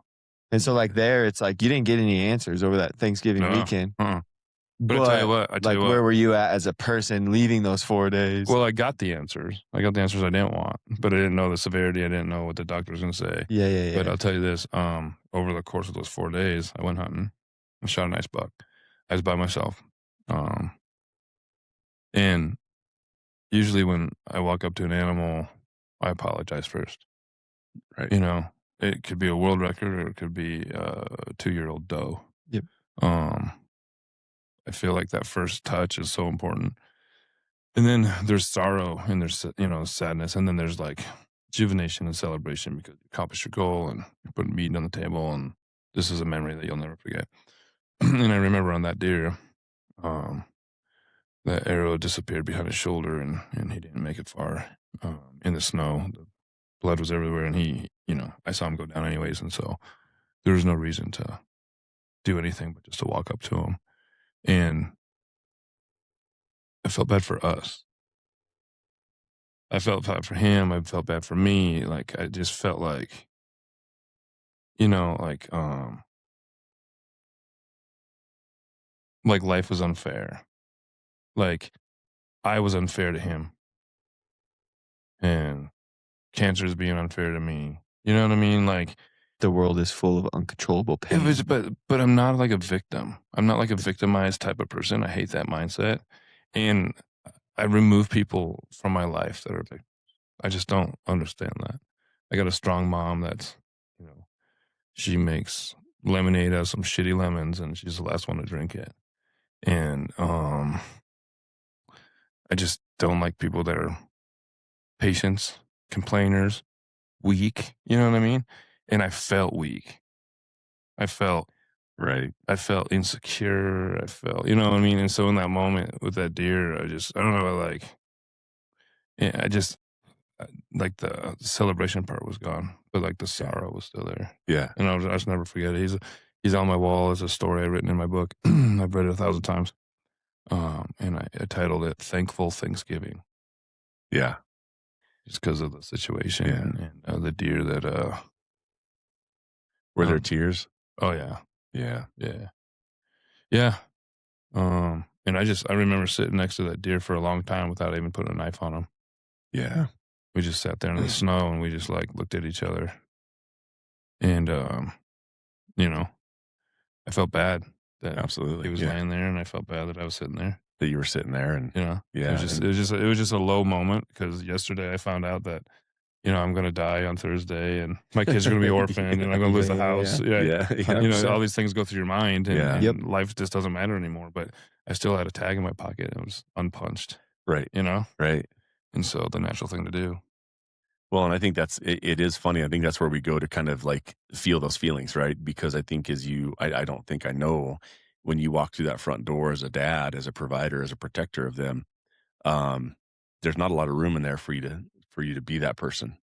And so like there, it's like you didn't get any answers over that Thanksgiving No. weekend. Uh-uh. But I tell you what, like where were you at as a person leaving those 4 days? Well, I got the answers. I got the answers I didn't want, but I didn't know the severity. I didn't know what the doctor was going to say. yeah. But I'll tell you this: over the course of those 4 days, I went hunting. I shot a nice buck. I was by myself. And usually when I walk up to an animal, I apologize first. Right. It could be a world record or it could be a 2-year-old doe. Yep. I feel like that first touch is so important. And then there's sorrow and there's, sadness. And then there's like rejuvenation and celebration because you accomplished your goal and you're putting meat on the table. And this is a memory that you'll never forget. And I remember on that deer, that arrow disappeared behind his shoulder and he didn't make it far in the snow. The blood was everywhere. And he, I saw him go down anyways. And so there was no reason to do anything but just to walk up to him. And I felt bad for us. I felt bad for him. I felt bad for me. Like, I just felt like, like life was unfair. Like, I was unfair to him. And cancer is being unfair to me. You know what I mean? Like, the world is full of uncontrollable pain. it was, but I'm not like a victim. I'm not like a victimized type of person. I hate that mindset. And I remove people from my life that are victims. I just don't understand that. I got a strong mom that's, she makes lemonade out of some shitty lemons and she's the last one to drink it. And I just don't like people that are patients, complainers, weak. You know what I mean? And I felt weak. I felt insecure. I felt, you know what I mean? And so in that moment with that deer, I don't know, like, like the celebration part was gone, but like the sorrow was still there. Yeah. And I just never forget it. He's on my wall as a story I've written in my book. I've read it 1,000 times. And I titled it Thankful Thanksgiving. Yeah. just because of the situation Yeah. and the deer that Were there um, tears? oh yeah, Yeah. yeah, yeah. And I remember sitting next to that deer for a long time without even putting a knife on him. Yeah. We just sat there in the snow and we just like looked at each other. And you know, I felt bad that he Absolutely. was Yeah. laying there, and I felt bad that I was sitting there. That you were sitting there and You know, yeah. it was just a low moment because yesterday I found out that I'm gonna die on Thursday, and my kids are gonna be orphaned, and I'm gonna lose the house. Yeah, Yeah. Yeah. all these things go through your mind, and, Yeah. and life just doesn't matter anymore. But I still had a tag in my pocket, and it was unpunched. Right. You know, Right. and so the natural thing to do. Well, and I think it is funny. I think that's where we go to kind of like feel those feelings, right? Because I think I don't think I know when you walk through that front door as a dad, as a provider, as a protector of them, um, there's not a lot of room in there for you to be that person,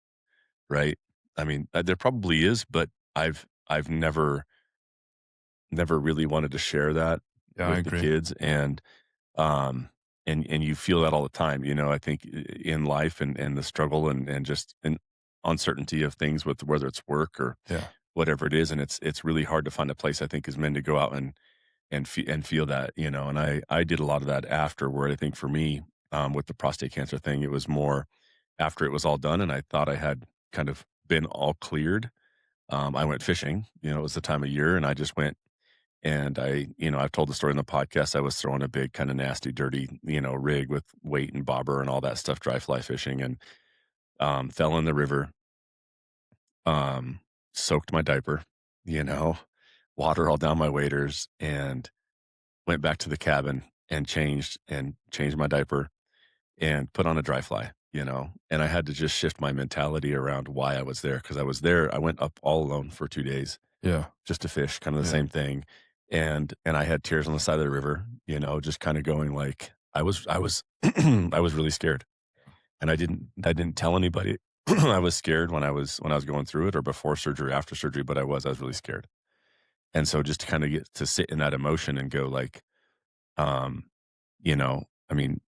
right? I mean, there probably is, but I've never really wanted to share that Yeah, I with the agree. kids, um, and you feel that all the time, I think in life and the struggle and just an uncertainty of things with whether it's work or Yeah, whatever it is, and it's really hard to find a place I think as men to go out and feel that, and I did a lot of that afterward. I think for me, with the prostate cancer thing, it was more after it was all done and I thought I had kind of been all cleared. I went fishing, it was the time of year and I just went and I've told the story in the podcast. I was throwing a big kind of nasty, dirty, rig with weight and bobber and all that stuff, dry fly fishing, and fell in the river, um, soaked my diaper, you know, water all down my waders, and went back to the cabin and changed my diaper and put on a dry fly, and I had to just shift my mentality around why I was there because I was there. I went up all alone for 2 days yeah, just to fish, kind of the yeah. same thing. And I had tears on the side of the river, just kind of going like I was I was really scared. And I didn't tell anybody I was scared when I was going through it or before surgery or after surgery, but I was really scared. And so just to kind of get to sit in that emotion and go like, um, I mean,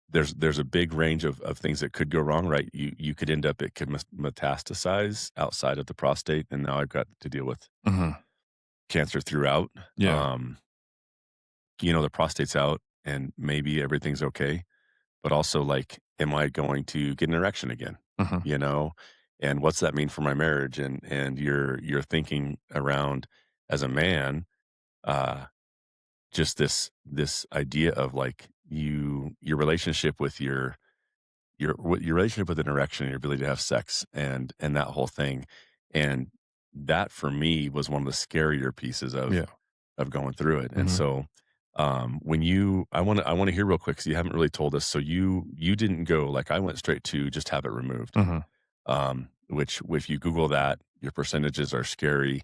there's a big range of things that could go wrong, right? You could end up it could metastasize outside of the prostate, and now I've got to deal with Hmm. cancer throughout. Yeah. Um, the prostate's out and maybe everything's okay, but also like, am I going to get an erection again? Hmm. You know, and what's that mean for my marriage? And you're thinking around as a man, uh, just this idea of like your relationship with your relationship with an erection, your ability to have sex, and that whole thing, and that for me was one of the scarier pieces Yeah. of going through it. And Hmm. so, I want to hear real quick because you haven't really told us. So you didn't go like I went straight to just have it removed. Hmm. Which if you Google that, your percentages are scary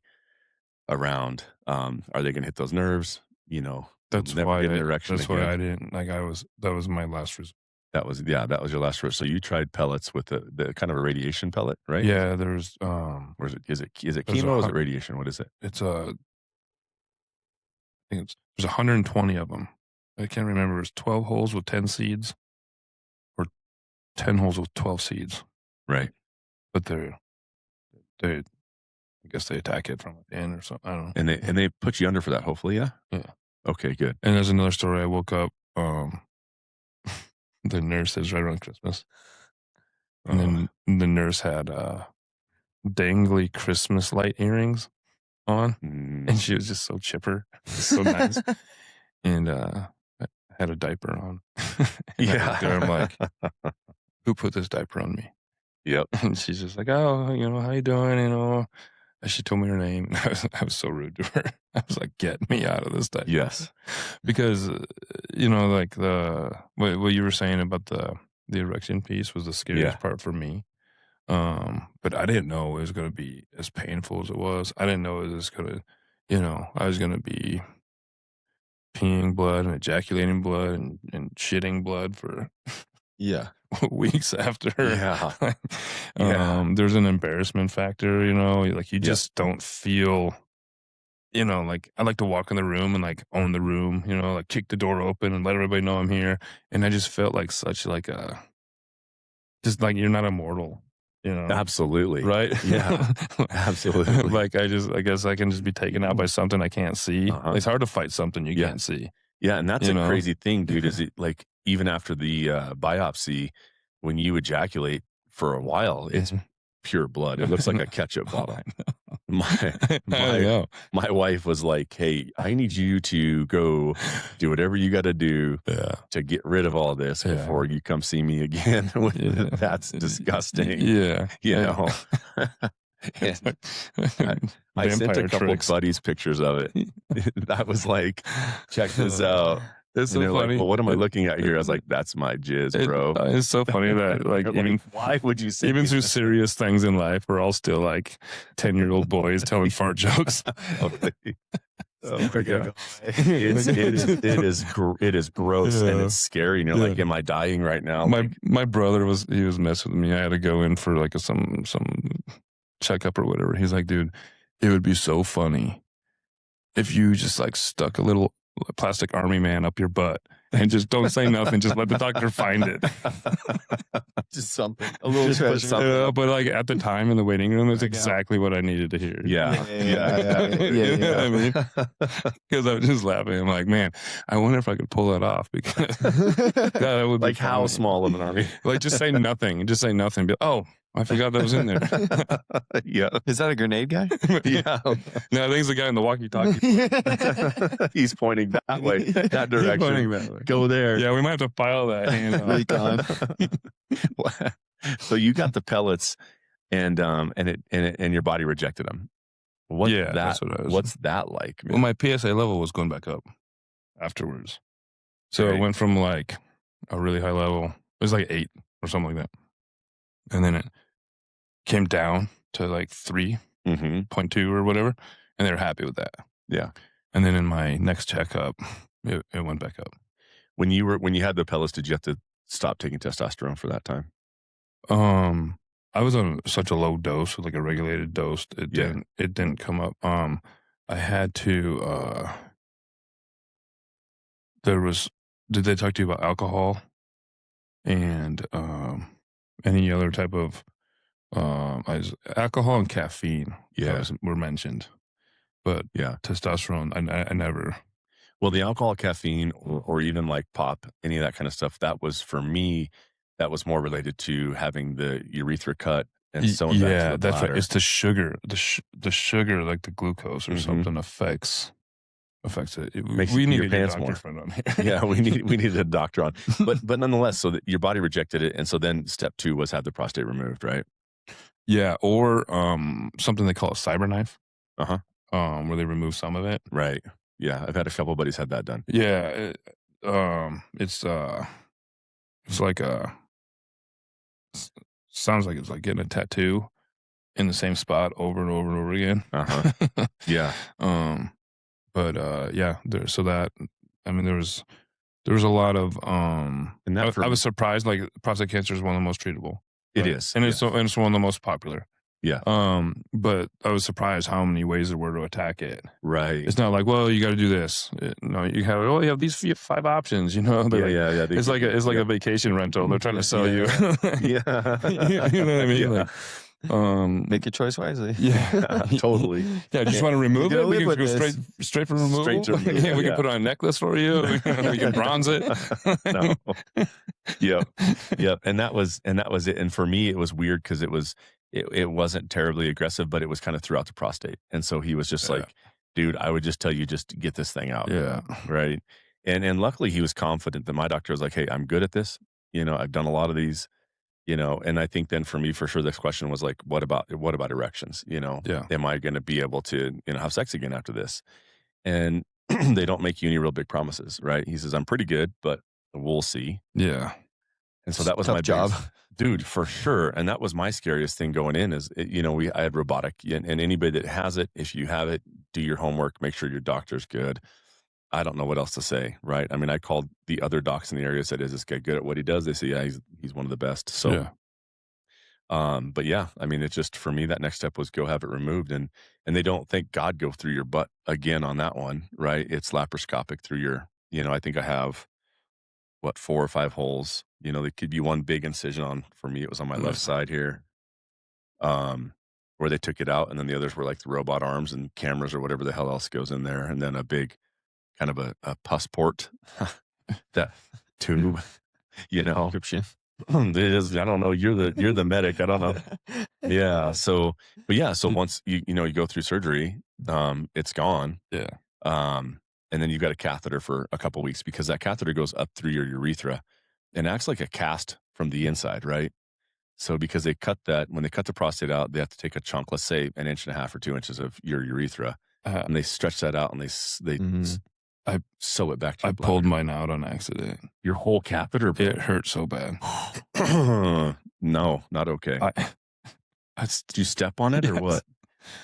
around. Are they going to hit those nerves? You'll never get an erection That's why again. I didn't like. That was my last resort. That was your last route. So you tried pellets with the kind of a radiation pellet, right? Yeah, Or is it there's chemo? Or is it radiation? What is it? it's I think there's 120 of them. I can't remember. It's 12 holes with 10 seeds, or 10 holes with 12 seeds. Right. But they I guess they attack it from within or something. I don't know. And they put you under for that, hopefully, yeah? Yeah. Okay, good. And there's another story. I woke up. The nurse is right around Christmas, and then the nurse had dangly Christmas light earrings on, and she was just so chipper, so nice. And I had a diaper on. And I looked at her, I'm like, who put this diaper on me? Yep. And she's just like, oh, how you doing? And she told me her name. I was so rude to her. I was like, get me out of this diaper. Yes. Because, like what you were saying about the erection piece was the scariest part for me. But I didn't know it was going to be as painful as it was. I didn't know it was going to, I was going to be peeing blood and ejaculating blood and shitting blood for Yeah. weeks after. Yeah. Yeah. There's an embarrassment factor, like you just don't feel, like I like to walk in the room and like own the room, like kick the door open and let everybody know I'm here. And I just felt like such like just like you're not immortal, you know? Absolutely. Right? Yeah. Absolutely. Like I guess I can just be taken out by something I can't see. It's hard to fight something you can't see. Yeah, and that's You a know? crazy thing, dude, is it like even after the biopsy, when you ejaculate for a while, it's pure blood. It looks like a ketchup bottle. My my wife was like, "Hey, I need you to go do whatever you got to do to get rid of all this before you come see me again." That's disgusting. Yeah. You know. And I sent a couple of buddies pictures of it. I was like, "Check this out." It's And so they're funny. like, "Well, what am I looking at here?" I was like, "That's my jizz, bro." It's so funny that like even why would you say even through serious things in life, we're all still like 10-year-old boys telling fart jokes. It is gross and it's scary. And you're like, am I dying right now? My brother was messing with me. I had to go in for like some checkup or whatever. He's like, dude, it would be so funny if you just like stuck a little plastic army man up your butt and just don't say nothing. Just let the doctor find it. Just something, a little treasure. But like at the time in the waiting room, it's exactly what I needed to hear. Yeah. I mean, because I was just laughing. I'm like, man, I wonder if I could pull that off because that would be like how small of an army? Like just say nothing. Just say nothing. Be like, oh, I forgot that was in there. Yeah. Is that a grenade guy? Yeah. No, I think it's the guy in the walkie-talkie. He's pointing that way, that direction. Pointing that way. Go there. Yeah, we might have to file that. So you got the pellets, and your body rejected them. That's what I was. What's that like, man? Well, my PSA level was going back up afterwards. So it went from like a really high level. It was like 8 or something like that. And then it came down to like 3.2 or whatever. And they were happy with that. Yeah. And then in my next checkup, it went back up. When you had the pellets, did you have to stop taking testosterone for that time? I was on such a low dose, like a regulated dose. It didn't come up. I had to, did they talk to you about alcohol and, any other type of, alcohol and caffeine were mentioned, but testosterone, I never. Well, the alcohol, caffeine, or even like pop, any of that kind of stuff, that was for me, that was more related to having the urethra cut and sewing back to the that's bladder. right. It's the sugar, the sugar, like the glucose or something affects it. Makes we you pee need your a pants doctor more. friend on here. Yeah, we needed a doctor on, but nonetheless, so that your body rejected it, and so then step 2 was have the prostate removed, right? Yeah, or something they call a cyber knife. Where they remove some of it. Right. Yeah, I've had a couple of buddies had that done. Yeah, it's like sounds like it's like getting a tattoo in the same spot over and over and over again. Yeah. But there was a lot of and that I was surprised. Like prostate cancer is one of the most treatable. It is, and it's one of the most popular. Yeah. But I was surprised how many ways there were to attack it. Right. It's not like, well, you got to do this. No, you have these 5 options. You know. Yeah. It's like a vacation rental. They're trying to sell you. Yeah. You know what I mean? Yeah. Like, make your choice wisely. Yeah, totally. Yeah, just want to remove it. We can go straight for removal. Straight to removal. Yeah, we can put on a necklace for you. We can bronze it. No. Yep. And that was it. And for me, it was weird because it wasn't terribly aggressive, but it was kind of throughout the prostate. And so he was just like, dude, I would just tell you, just get this thing out. Yeah. Right. And luckily he was confident that my doctor was like, hey, I'm good at this. You know, I've done a lot of these, you know, and I think then for me, for sure, this question was like, what about erections? You know, am I going to be able to, have sex again after this? And they don't make you any real big promises, right? He says, I'm pretty good, but we'll see. Yeah. And so that was Tough my job. Dude, for sure. And that was my scariest thing going in is, I had robotic, and anybody that has it, if you have it, do your homework, make sure your doctor's good. I don't know what else to say, right? I mean, I called the other docs in the area, said, is this guy good at what he does? They say, yeah, he's one of the best. So, but yeah, I mean, it's just, for me, that next step was go have it removed. And they don't, thank God, go through your butt again on that one, right? It's laparoscopic through your, I think I have what, 4 or 5 holes. You know, there could be one big incision on, for me, it was on my left side here, where they took it out. And then the others were like the robot arms and cameras or whatever the hell else goes in there. And then a big kind of a pus port, that tube, you know. Prescription. It is, I don't know. You're the medic. I don't know. Yeah. So, but yeah. So once you go through surgery, it's gone. Yeah. And then you've got a catheter for a couple weeks because that catheter goes up through your urethra and acts like a cast from the inside, right? So because when they cut the prostate out, they have to take a chunk, let's say 1.5 or 2 inches of your urethra, and they stretch that out and they sew it back to your bladder. Pulled mine out on accident. Your whole catheter? It hurt so bad. No, not okay. Did you step on it or what?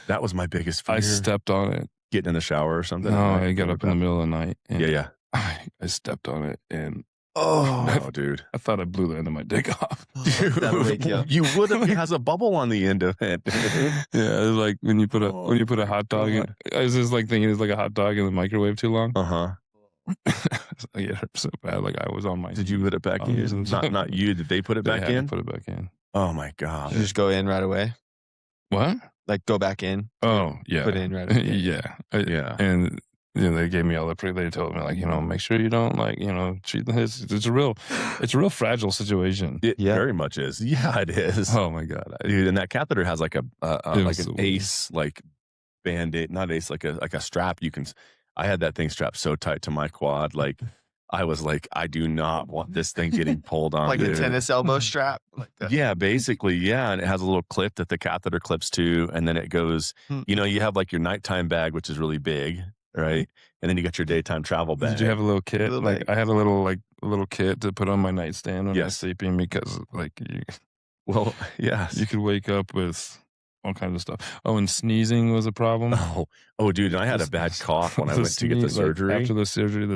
That was my biggest fear. I stepped on it. Getting in the shower or something? No, I got up in the middle of the night. And Yeah. I stepped on it and Oh, dude. I thought I blew the end of my dick off. That'll wake you up. You would have. It has a bubble on the end of it. Yeah, it's like when you put a hot dog in. I was just like thinking it's like a hot dog in the microwave too long. It hurt so bad. Like I was on my. Did you put it back in? Not you. Did they put it back in? Put it back in. Oh my god! You just go in right away. What? Like go back in. Oh yeah. Put it in right away. Yeah. Yeah. And they gave me all the they told me like, make sure you don't treat this. It's a real fragile situation. It very much is. Yeah, it is. Oh my god, dude! And that catheter has like an so ace like band-aid, not ace, like a strap. I had that thing strapped so tight to my quad, like I was like, I do not want this thing getting pulled on, like dude. a tennis elbow strap, like that. Yeah, basically, yeah. And it has a little clip that the catheter clips to, and then it goes. You have like your nighttime bag, which is really big. Right, and then you got your daytime travel bag. Did you have a little kit? I had a little kit to put on my nightstand when I was sleeping because yes, you could wake up with all kinds of stuff. Oh, and sneezing was a problem. Oh, dude, and I had a bad cough when I went to get the surgery. After the surgery,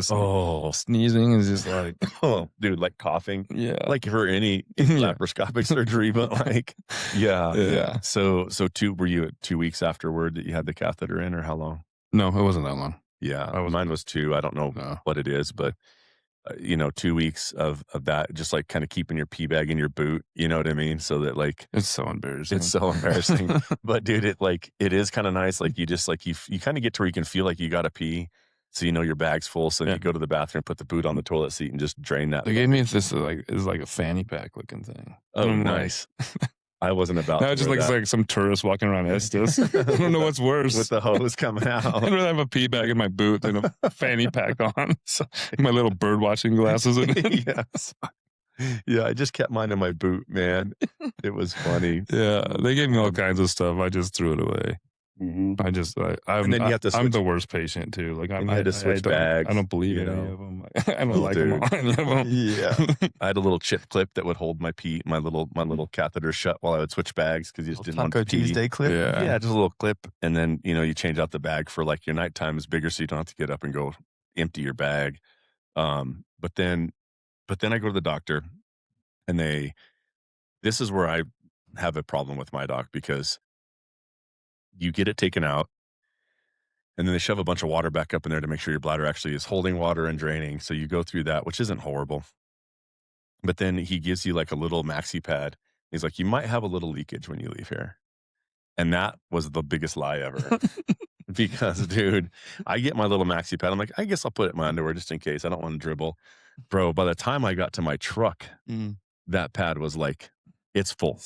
sneezing is just like, dude, like coughing. Yeah, like for any laparoscopic surgery, but like, yeah. So were you at 2 weeks afterward that you had the catheter in, or how long? No, it wasn't that long. Yeah, mine was 2. I don't know what it is, but 2 weeks of that, just like kind of keeping your pee bag in your boot. You know what I mean? So that like, it's so embarrassing. It's so embarrassing. But dude, it is kind of nice. Like you just like you kind of get to where you can feel like you got to pee. So your bag's full. So you go to the bathroom, put the boot on the toilet seat, and just drain that. They gave me this is like a fanny pack looking thing. Oh, nice. I wasn't about. Now it just looks like some tourist walking around Estes. I don't know what's worse. With the hose coming out. I'd rather have a pee bag in my boot than a fanny pack on. My little bird watching glasses. Yes. Yeah, I just kept mine in my boot, man. It was funny. Yeah, they gave me all kinds of stuff. I just threw it away. Mm-hmm. And then you have to switch. I'm the worst patient too. Like I had to switch bags. I don't believe any of them. I don't like them all. Any of them. Yeah, I had a little chip clip that would hold my little catheter shut while I would switch bags because you just didn't want to pee. Tuesday clip. Yeah, just a little clip, and then you change out the bag for like your nighttime is bigger, so you don't have to get up and go empty your bag. But then I go to the doctor, and this is where I have a problem with my doc because you get it taken out, and then they shove a bunch of water back up in there to make sure your bladder actually is holding water and draining. So you go through that, which isn't horrible. But then he gives you like a little maxi pad. He's like, you might have a little leakage when you leave here. And that was the biggest lie ever. Because, dude, I get my little maxi pad. I'm like, I guess I'll put it in my underwear just in case. I don't want to dribble. Bro, by the time I got to my truck, that pad was like, it's full.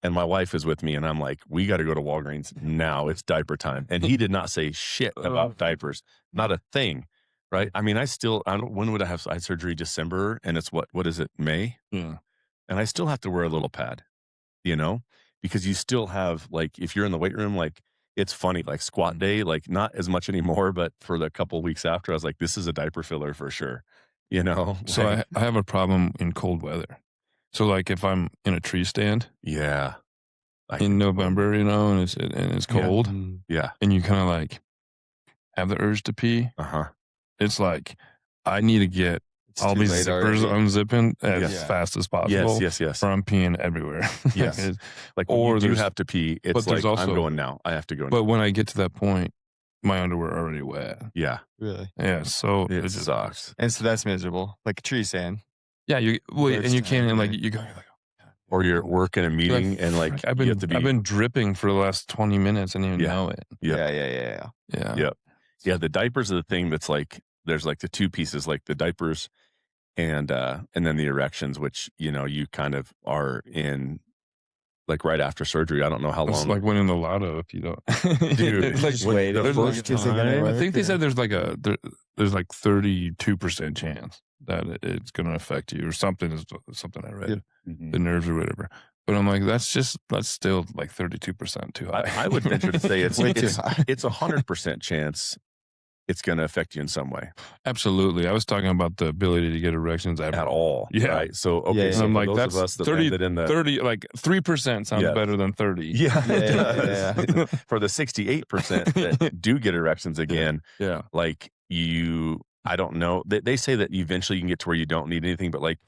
And my wife is with me, and I'm like, we got to go to Walgreens now. It's diaper time. And he did not say shit about diapers. Not a thing, right? I mean, when would I have surgery? December, and it's what is it, May? Yeah. And I still have to wear a little pad, because you still have, like, if you're in the weight room, like, it's funny, like squat day, like not as much anymore, but for the couple of weeks after, I was like, this is a diaper filler for sure, So I have a problem in cold weather. So like if I'm in a tree stand, in November, and it's cold, and you kind of like have the urge to pee. It's like I need to get all these zippers unzipping as fast as possible. Yes. Or I'm peeing everywhere. Yes, like or you have to pee. It's like I'm going now. I have to go. But when I get to that point, my underwear already wet. Yeah. Really? Yeah, so It just sucks. And so that's miserable. Like a tree stand. Yeah, and you First can't time, like right. you go. You're like, Or you're at work in a you're meeting and "Frick, like I've you have to be. been dripping for the last 20 minutes and even Yeah. know it. Yeah. Yeah. Yeah. Yep. Yeah. The diapers are the thing that's like, there's like the two pieces, like the diapers and then the erections, which, you know, you kind of are in like right after surgery. I don't know how It's long. like winning the lotto if you don't. Dude, It's like Just when waiting. the there's first Is it gonna time, work? I think they Yeah. said there's like there's like 32% chance that it's going to affect you or something I read. Yep. Mhm. The nerves or whatever. But I'm like, that's still like 32% too high. I would venture to say it's Way too high. it's 100% chance it's going to affect you in some way Absolutely. I was talking about the ability to get erections at all. Yeah. Right. So, okay. Yeah, So I'm for like, those that's of us that 30, landed in the 30, like 3% sounds Yes. better than 30. Yeah, it Yeah. does. For the 68% that do get erections again, Yeah. like I don't know. They say that eventually you can get to where you don't need anything, but like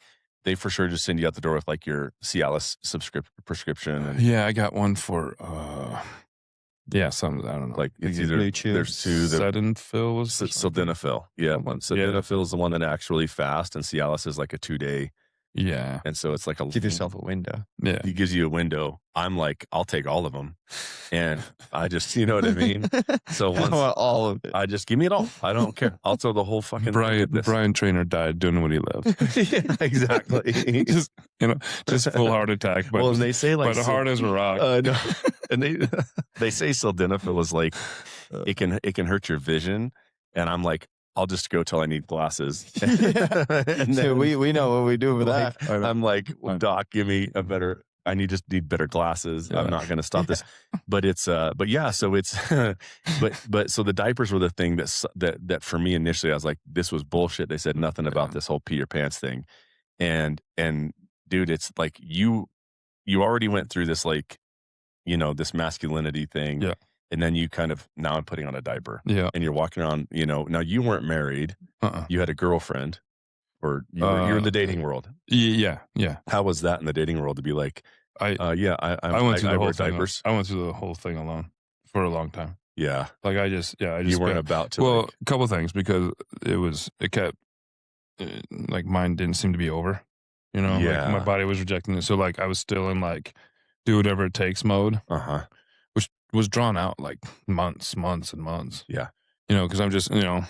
they for sure just send you out the door with like your Cialis prescription and Yeah, I got one for something I don't know. like it's Like, either Blue Chew. there's two that Sildenafil was or something? sildenafil. Yeah, Something. sildenafil is the one that acts really fast, and Cialis is like a 2-day, Yeah. and so it's like Give yourself a window. Yeah. It gives you a window. I'm like, I'll take all of them, and I just, you know what I mean. So I once want all of it. I just give me it all. I don't care. I'll throw the whole fucking thing at this. Brian Trainer died doing what he loved. Yeah, exactly. just full heart attack. But, Well, and they say like but hard as a rock. no. And they say sildenafil is like it can hurt your vision, and I'm like, I'll just go till I need glasses. And So then, we know what we do with that. like, I'm like, well, Doc, give me a better. I just need better glasses. Yeah. I'm not going to stop this. But it's but yeah. So it's but so the diapers were the thing that for me initially I was like, this was bullshit. They said nothing about Yeah. this whole pee your pants thing, and dude, it's like you already went through this like, you know, this masculinity thing. Yeah. And then you kind of, now I'm putting on a diaper Yeah. and you're walking around, you know, now you weren't married. You had a girlfriend or you're in the dating world. Yeah. How was that in the dating world to be like, I I went through the whole wear thing. diapers. I went through the whole thing alone for a long time. Yeah. Like I just You weren't about to. Well, like, a couple things because it kept like mine didn't seem to be over. You know, Yeah. like my body was rejecting it. So like I was still in like do whatever it takes mode, which was drawn out like months and months. Yeah. You know, because I'm just, and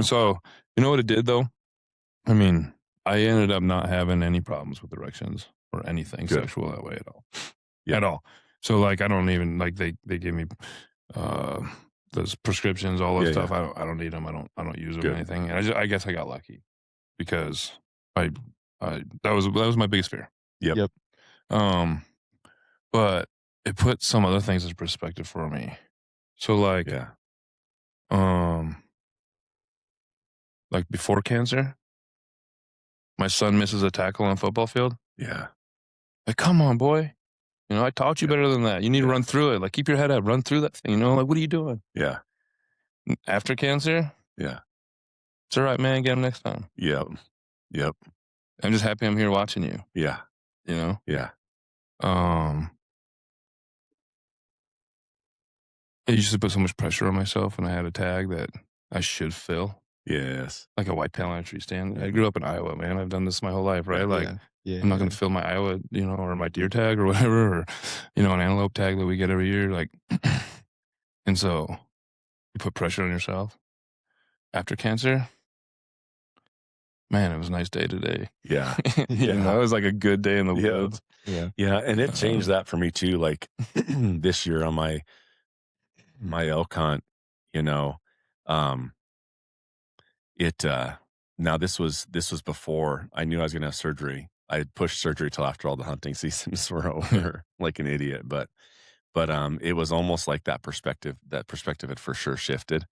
so you know what it did though? I mean, I ended up not having any problems with erections or anything Good. sexual that way at all. Yeah. At all. So like I don't even like they gave me those prescriptions, all that Yeah, stuff. I don't need them. I don't use them Good. or anything. And I guess I got lucky because that was my biggest fear. Yep. But it put some other things in perspective for me. So like Yeah. like before cancer, my son misses a tackle on a football field. Yeah. Like, come on, boy. You know, I taught you better than that. You need to run through it. Like, keep your head up, run through that thing. You know, like, what are you doing? Yeah. After cancer, Yeah. it's all right, man. Get him next time. Yep. I'm just happy I'm here watching you. Yeah. You know? Yeah. It used to put so much pressure on myself when I had a tag that I should fill. Yes. Like a white tail on a tree stand. I grew up in Iowa, man. I've done this my whole life, right? Like, Yeah. I'm not going to fill my Iowa, you know, or my deer tag or whatever, or, you know, an antelope tag that we get every year. Like, and so you put pressure on yourself. After cancer, man, it was a nice day today. Yeah. You know, it was like a good day in the Yeah. woods. Yeah. Yeah. And it changed that for me too. Like this year on my elk hunt, you know, now this was before I knew I was going to have surgery. I had pushed surgery till after all the hunting seasons were over, like an idiot. But it was almost like that perspective had for sure shifted.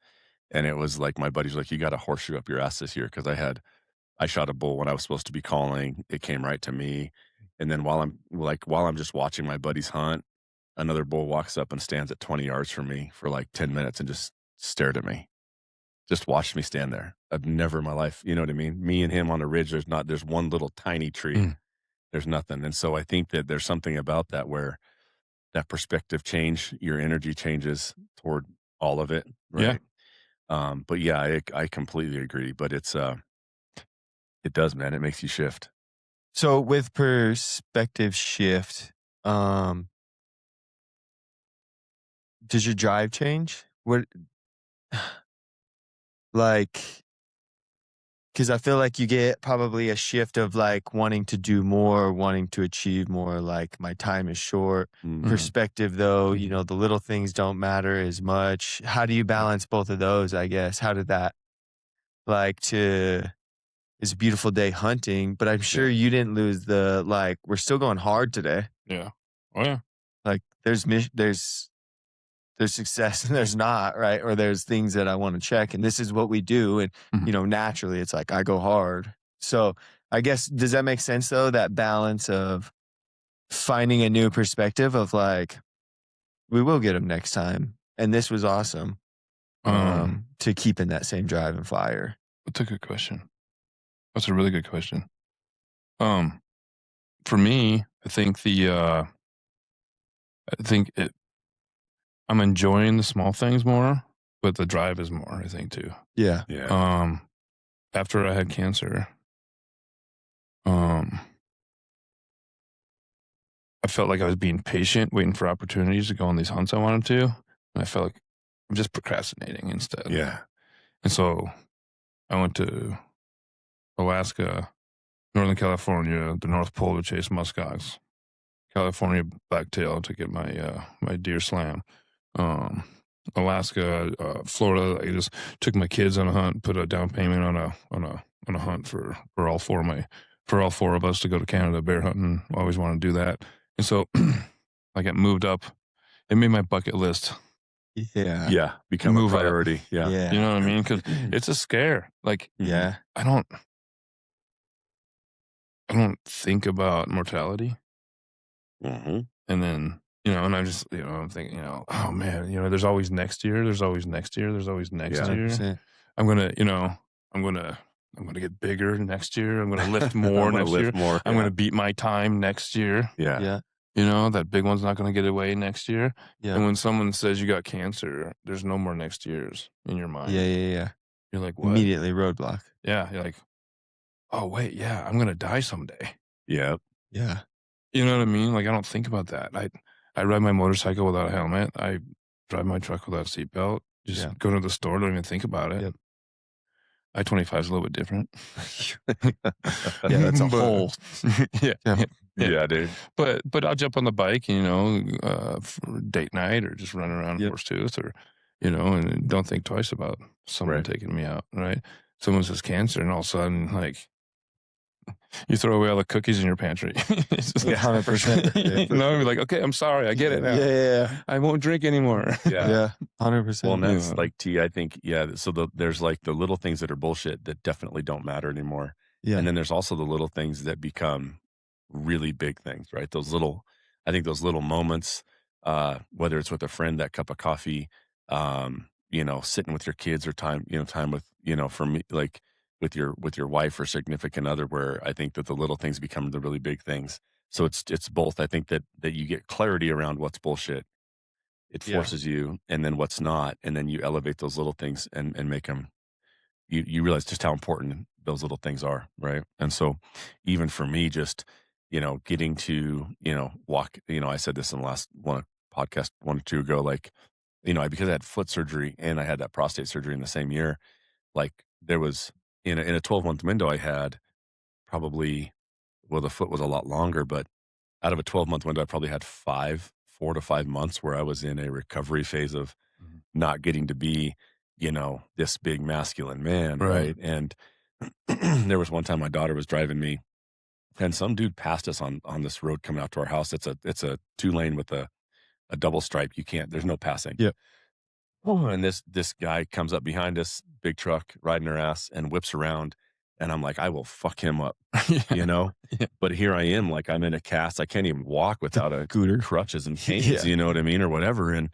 And it was like, my buddy's like, you got a horseshoe up your ass this year. Cause I shot a bull when I was supposed to be calling. It came right to me. And then while I'm just watching my buddy's hunt, another bull walks up and stands at 20 yards from me for like 10 minutes and just stared at me. Just watched me stand there. I've never in my life, you know what I mean? Me and him on a ridge, there's one little tiny tree. There's nothing. And so I think that there's something about that where that perspective change, your energy changes toward all of it, Yeah. right? But yeah, I completely agree. But it does, man. It makes you shift. So with perspective shift, does your drive change? What, like, because I feel like you get probably a shift of like wanting to do more, wanting to achieve more. Like my time is short. Mhm. Perspective, though, you know, the little things don't matter as much. How do you balance both of those? I guess. How did that like to? It's a beautiful day hunting, but I'm sure you didn't lose the like. We're still going hard today. Yeah. Oh yeah. Like there's success and there's not, right? Or there's things that I want to check, and this is what we do. And Mhm. you know, naturally, it's like I go hard. So I guess does that make sense though? That balance of finding a new perspective of like we will get them next time, and this was awesome. To keep in that same drive and fire. That's a good question. That's a really good question. For me, I think I'm enjoying the small things more, but the drive is more, I think, too. Yeah. Yeah. After I had cancer, I felt like I was being patient, waiting for opportunities to go on these hunts I wanted to. And I felt like I'm just procrastinating instead. Yeah. And so I went to Alaska, Northern California, the North Pole to chase muskox, California blacktail to get my my deer slam. Alaska, Florida. I just took my kids on a hunt, put a down payment on a hunt for all four of us to go to Canada bear hunting. Always wanted to do that, and so I got moved up. It made my bucket list. Yeah. Yeah. Become Move a up. priority. Yeah. Yeah. You know what I mean? Because it's a scare. Like Yeah. I don't think about mortality. Mm-hmm. And then, and I'm just, I'm thinking, oh man, there's always next year. There's always next year. There's always next Yeah. year. 100%. I'm gonna get bigger next year. I'm gonna lift more I'm gonna next lift year. more. I'm Yeah. gonna beat my time next year. Yeah. Yeah. That big one's not gonna get away next year. Yeah. And when someone says you got cancer, there's no more next years in your mind. Yeah. You're like, what? Immediately roadblock. Yeah. You're like, oh wait, yeah, I'm gonna die someday. Yeah. Yeah. You know what I mean? Like I don't think about that. I ride my motorcycle without a helmet. I drive my truck without a seatbelt. Just go to the store, don't even think about it. Yep. I-25 is a little bit different. Yeah, that's a But- whole. yeah. Yeah. Yeah, dude. But I'll jump on the bike, for date night or just run around Yep. Horsetooth or, and don't think twice about someone Right. taking me out, right? Someone says cancer and all of a sudden, like, you throw away all the cookies in your pantry. It's just- 100%. You're like, okay, I'm sorry. I get it now. Yeah. I won't drink anymore. Yeah. 100%. Well, and that's Yeah. like I think, so there's like the little things that are bullshit that definitely don't matter anymore. Yeah. And then there's also the little things that become really big things, right? I think those little moments, whether it's with a friend, that cup of coffee, sitting with your kids or time with, for me, like with your wife or significant other, where I think that the little things become the really big things. So it's both. I think that you get clarity around what's bullshit. It Yeah. forces you, and then what's not, and then you elevate those little things and make them. You realize just how important those little things are, right? And so, even for me, just getting to walk. I said this in the last podcast 1 or 2 ago, like because I had foot surgery and I had that prostate surgery in the same year. Like there was in a 12-month window, I had probably the foot was a lot longer, but out of a 12-month window, I probably had 4 to 5 months where I was in a recovery phase of not getting to be, this big masculine man. Right. Right. And there was one time my daughter was driving me and some dude passed us on this road coming out to our house. It's a 2-lane with a double stripe. There's no passing. Yep. Oh, and this guy comes up behind us, big truck, riding her ass, and whips around. And I'm like, I will fuck him up, Yeah. But here I am, like I'm in a cast. I can't even walk without a Scooter. crutches and canes, Yeah. you know what I mean, or whatever. And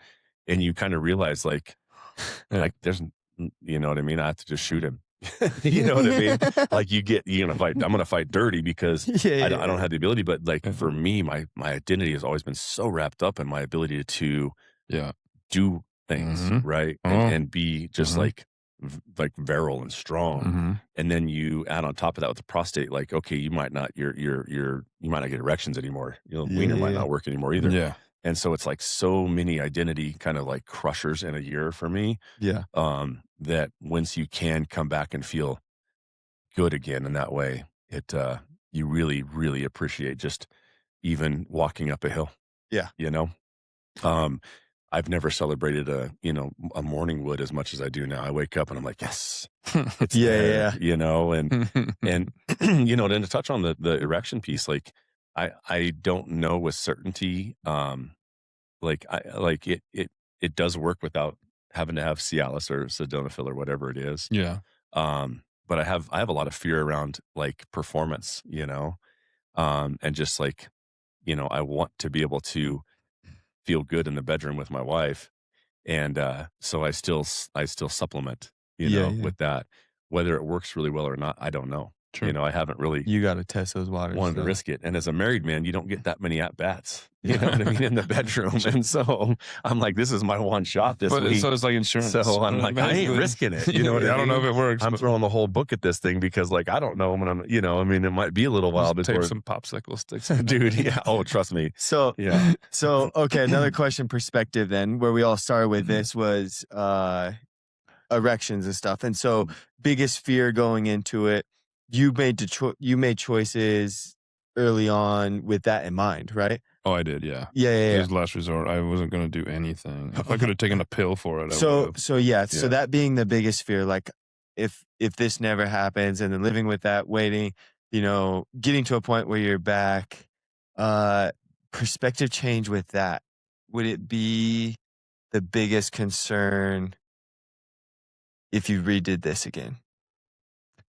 you kind of realize, like there's, you know what I mean. I have to just shoot him. You know what I mean? Like you're gonna fight. I'm gonna fight dirty because I don't have the ability. But like for me, my identity has always been so wrapped up in my ability to Yeah. do things, right? Oh. And be just like virile and strong. Mm-hmm. And then you add on top of that with the prostate, like, okay, you might not you might not get erections anymore. Wiener might not work anymore either. Yeah. And so it's like so many identity kind of like crushers in a year for me. Yeah. That once you can come back and feel good again in that way, it you really, really appreciate just even walking up a hill. Yeah. I've never celebrated a morning wood as much as I do now. I wake up and I'm like, yes, it's there, and and to touch on the erection piece, like I don't know with certainty, it does work without having to have Cialis or sildenafil or whatever it is. Yeah. But I have a lot of fear around like performance, and just like, I want to be able to feel good in the bedroom with my wife. And so I still supplement, with that. Whether it works really well or not, I don't know. True. I haven't really You got to test those waters. wanted to risk it. And as a married man, you don't get that many at bats, you know what I mean, in the bedroom. And so I'm like, this is my one shot this week. So it's like insurance. So I'm like, I ain't risking it. You know what I mean? I don't know if it works. I'm throwing the whole book at this thing because like, I don't know when I'm, it might be a little while Just before. tape some popsicle sticks. Dude, yeah. Oh, trust me. So, Yeah. okay, another question perspective then, where we all started with this was erections and stuff. And so biggest fear going into it, you made choices early on with that in mind, right? Oh, I did. Yeah. Yeah. It was last resort. I wasn't going to do anything. If I could have taken a pill for it, I would've. So that being the biggest fear, like if this never happens and then living with that, waiting, getting to a point where you're back, perspective change with that, would it be the biggest concern if you redid this again?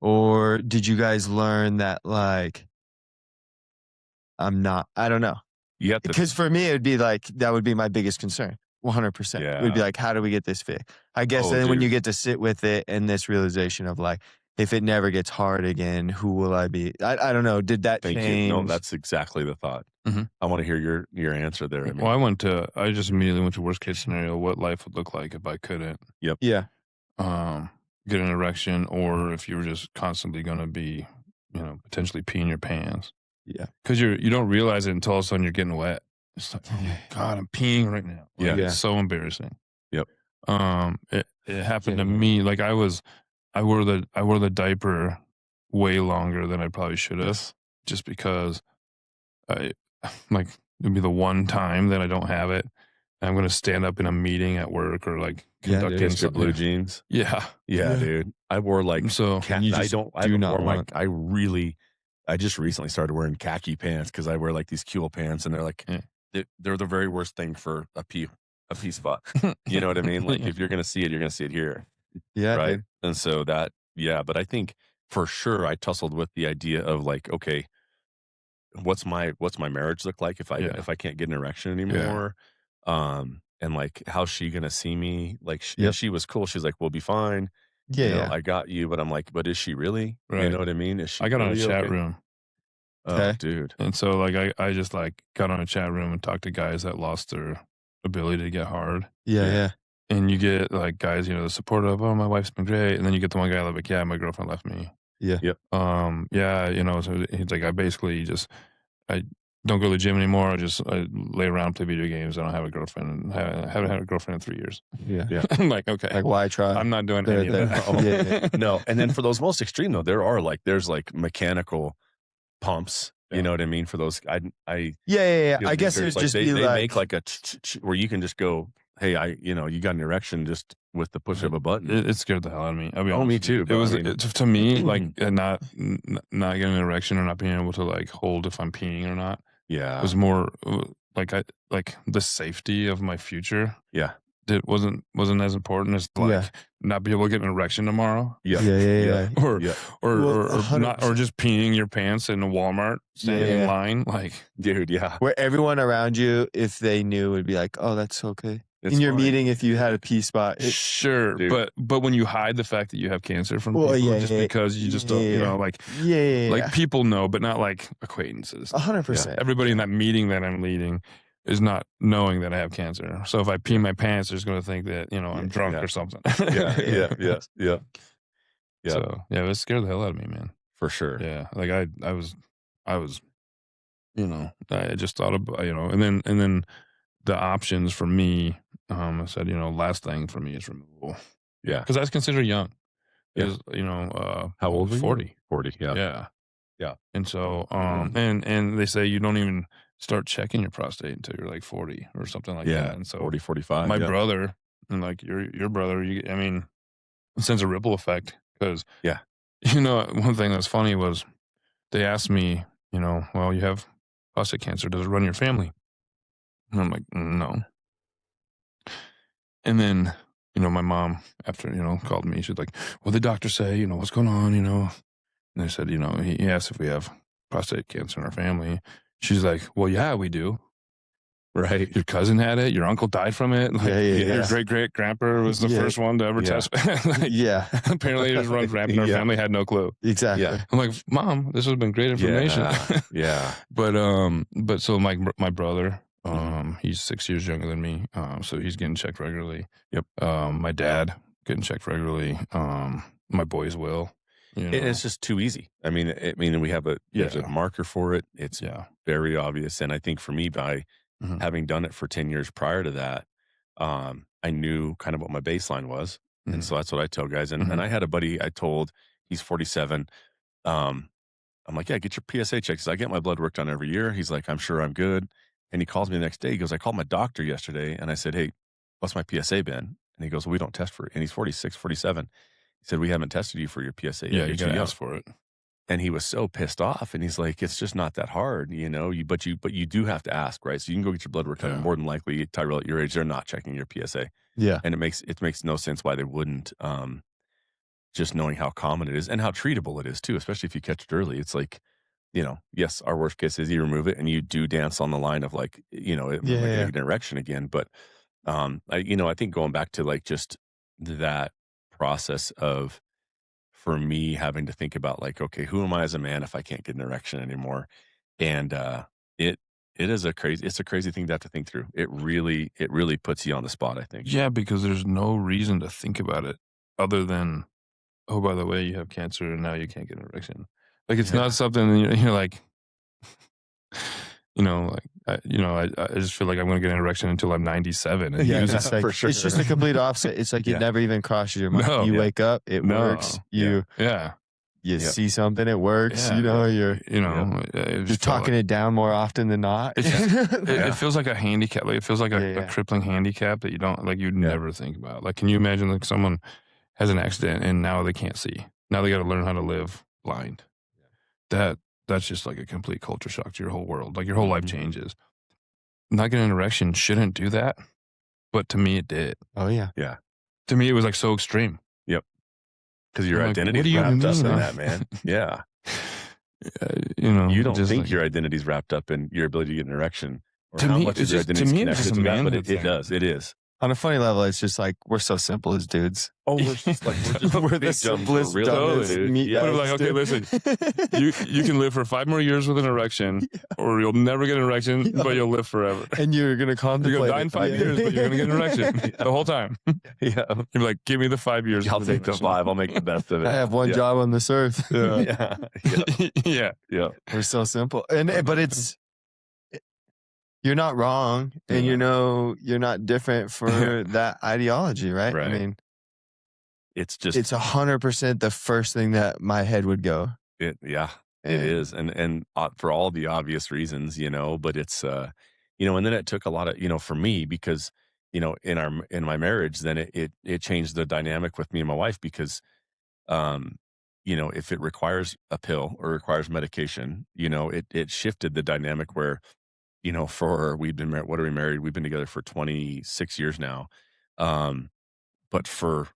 Or did you guys learn that like, I don't know. You have to, Because for me, it would be like, that would be my biggest concern. 100%. It would be like, how do we get this fixed? I guess then when you get to sit with it and this realization of like, if it never gets hard again, who will I be? I don't know. Did that Thank change? you. No, that's exactly the thought. Mhm. I want to hear your answer there. I mean, Well, I just immediately went to worst case scenario, what life would look like if I couldn't Yeah. get an erection, or if you were just constantly going to be, potentially peeing your pants. Yeah. Because you don't realize it until all of a sudden you're getting wet. It's like, oh my God, I'm peeing right now. Like, Yeah. It's so embarrassing. Yep. It happened to me. Like I wore the diaper way longer than I probably should have, just because it'd be the one time that I don't have it. I'm going to stand up in a meeting at work or like conducting Mr. Blue Jeans. Yeah. Yeah, dude. I wore like So I just recently started wearing khaki pants because I wear like these Kuhl pants and they're like they're the very worst thing for a pee spot. You know what I mean? Like if you're gonna see it, you're gonna see it here. Yeah. Right. Dude. And so but I think for sure I tussled with the idea of like, okay, what's my marriage look like if I can't get an erection anymore? And like, how's she gonna see me? Like, she was cool. She's like, we'll be fine. Yeah. I got you. But I'm like, but is she really? Right. You know what I mean? Is she? I got on a really chat okay? room. Oh, dude. And so like I just like got on a chat room and talked to guys that lost their ability to get hard. Yeah. And you get like guys, the support of, oh, my wife's been great. And then you get the one guy like, yeah, my girlfriend left me. Yeah. Yep. So he's like, I basically I don't go to the gym anymore. I lay around, play video games. I don't have a girlfriend, and haven't had a girlfriend in 3 years. Yeah. I'm like, okay. Like, why try? I'm not doing any of that. No. And then for those most extreme though, there's like mechanical pumps. You know what I mean? For those, I I guess it's just they make like a where you can just go, hey, you got an erection just with the push of a button. It scared the hell out of me. Me too. It was to me like not getting an erection or not being able to like hold if I'm peeing or not. Yeah, it was more like the safety of my future. Yeah, it wasn't as important as like not be able to get an erection tomorrow. Yeah. Or not, or just peeing your pants in a Walmart standing in line, like, dude. Yeah, where everyone around you, if they knew, would be like, oh, that's okay. It's in your fine. Meeting, if you had a pee spot, sure, dude. but when you hide the fact that you have cancer from people, because you just don't, like people know, but not like acquaintances. 100%. Everybody in that meeting that I'm leading, is not knowing that I have cancer. So if I pee my pants, they're just going to think that, I'm drunk or something. Yeah. So yeah, it scared the hell out of me, man. For sure. Yeah. Like I was, I just thought about, and then the options for me, I said, last thing for me is removal. Yeah. Because I was considered young. Yeah. Is, How old were you? 40. 40. Yeah. Yeah. And so, and they say you don't even start checking your prostate until you're like 40 or something like that. And so 40, 45. my brother and like your brother, it sends a ripple effect because, one thing that's funny was they asked me, well, you have prostate cancer. Does it run your family? And I'm like, no. And then, my mom, after, called me, she's like, well, the doctor say, what's going on, And they said, he asked if we have prostate cancer in our family. She's like, well, yeah, we do. Right. Your cousin had it. Your uncle died from it. Like, your great-great-grandpa was the first one to ever test. Apparently it just runs rampant. Our family had no clue. Exactly. Yeah. I'm like, Mom, this has been great information. Yeah. But so my brother, he's 6 years younger than me. So he's getting checked regularly. Yep. My dad getting checked regularly. My boys will. It's just too easy. I mean, we have there's a marker for it. It's very obvious. And I think for me, by having done it for 10 years prior to that, I knew kind of what my baseline was. And so that's what I tell guys. And I had a buddy I told, he's 47. I'm like, yeah, get your PSA checks. I get my blood work done every year. He's like, I'm sure I'm good. And he calls me the next day. He goes, I called my doctor yesterday. And I said, hey, what's my PSA been? And he goes, well, we don't test for it. And he's 46, 47. He said, we haven't tested you for your PSA. Yeah, you got to ask for it. And he was so pissed off. And he's like, it's just not that hard, but you do have to ask, right? So you can go get your blood work done. More than likely, Tyrel, at your age, they're not checking your PSA. Yeah. And it makes no sense why they wouldn't, just knowing how common it is and how treatable it is too, especially if you catch it early. It's like, yes, our worst case is you remove it and you do dance on the line of like, an erection again. But, I think going back to like just that process of, for me, having to think about like, okay, who am I as a man if I can't get an erection anymore? And it's a crazy thing to have to think through. It really puts you on the spot, I think. Yeah, because there's no reason to think about it other than, oh, by the way, you have cancer and now you can't get an erection. Like it's not something you're like, I just feel like I'm going to get an erection until I'm 97. And it's like, for sure. It's just a complete opposite. It's like it never even crosses your mind. No. You wake up, it works. You see something, it works. You're talking it down more often than not. It feels like a handicap. Like it feels like a crippling handicap that you don't like. You'd never think about. Like, can you imagine like someone has an accident and now they can't see? Now they got to learn how to live blind. That's just like a complete culture shock to your whole world. Like your whole life changes. Not getting an erection shouldn't do that, but to me it did. Oh yeah. Yeah. To me it was like so extreme. Yep. Because your I'm like, identity what do is you wrapped up mean? in that, man. Yeah. You don't think like, your identity is wrapped up in your ability to get an erection, or To how me, much it's of your just- identity to is me, it's connected just to a that. But manhood it thing. does. It is. On a funny level, it's just like we're so simple as dudes. Oh, we're just We're the big dumb for simplest, real, dumbest dude. meat Yeah. But like, okay, listen, you can live for 5 more years with an erection, or you'll never get an erection, but you'll live forever. And you're gonna contemplate. You're gonna die in 5 years, but you're gonna get an erection the whole time. Yeah. You'll be like, give me the 5 years. I'll with an take the erection. 5. I'll make the best of it. I have one job on this earth. Yeah. Yeah. We're so simple, but it's you're not wrong, and you're not different for that ideology, right? Right. I mean, It's just it's 100% the first thing that my head would go. It is, and for all the obvious reasons, but it's and then it took a lot of for me, because in my marriage, then it changed the dynamic with me and my wife, because if it requires a pill or requires medication, it shifted the dynamic where we've been married. What are we married? We've been together for 26 years now, but for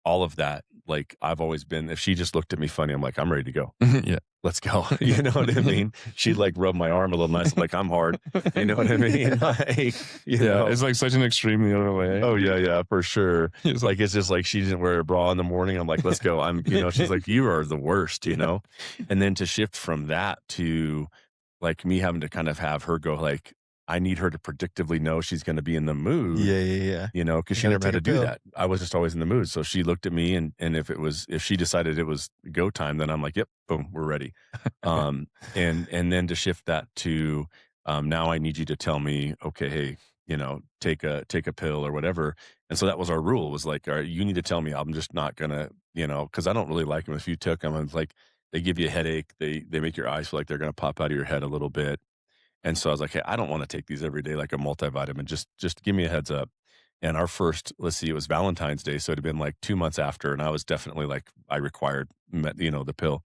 all of that, like I've always been, if she just looked at me funny, I'm like, I'm ready to go. Yeah. Let's go. You know what I mean? She'd like rub my arm a little nice. I'm like, I'm hard. You know what I mean? Like, It's like such an extreme the other way. Oh yeah, for sure. It's Like, it's just like she didn't wear a bra in the morning. I'm like, let's go. She's like, you are the worst, And then to shift from that to like me having to kind of have her go like, I need her to predictively know she's going to be in the mood. Yeah. You know, because You she gotta never had to take a do pill. that. I was just always in the mood. So she looked at me, and if she decided it was go time, then I'm like, yep, boom, we're ready. And then to shift that to now I need you to tell me, okay, hey, you know, take a pill or whatever. And so that was our rule, was like, all right, you need to tell me. I'm just not gonna, you know, because I don't really like them. If you took them, it's like they give you a headache. They make your eyes feel like they're gonna pop out of your head a little bit. And so I was like, hey, I don't want to take these every day like a multivitamin. Just give me a heads up. And our first, let's see, it was Valentine's Day, so it had been like 2 months after, and I was definitely like, I required, you know, the pill.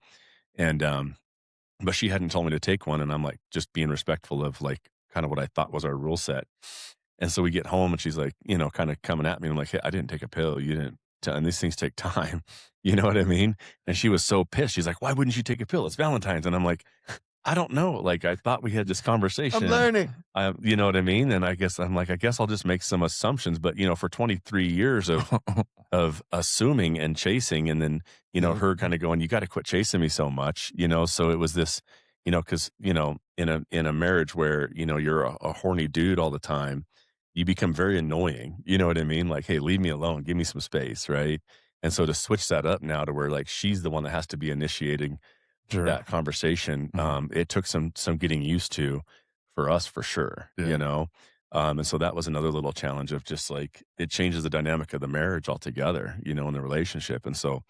And but she hadn't told me to take one, and I'm like, just being respectful of like kind of what I thought was our rule set. And so we get home, and she's like, you know, kind of coming at me. I'm like, hey, I didn't take a pill. You didn't. And these things take time. You know what I mean? And she was so pissed. She's like, why wouldn't you take a pill? It's Valentine's. And I'm like, I don't know. Like, I thought we had this conversation. I'm learning. You know what I mean? And I guess I'm like, I guess I'll just make some assumptions. But, you know, for 23 years of assuming and chasing, and then, you know, her kind of going, you got to quit chasing me so much, you know? So it was this, you know, because, you know, in a marriage where, you know, you're a horny dude all the time, you become very annoying. You know what I mean? Like, hey, leave me alone. Give me some space. Right. And so to switch that up now to where like she's the one that has to be initiating that conversation, it took some getting used to for us, for sure. You know, and so that was another little challenge of just like, it changes the dynamic of the marriage altogether, you know, in the relationship. And so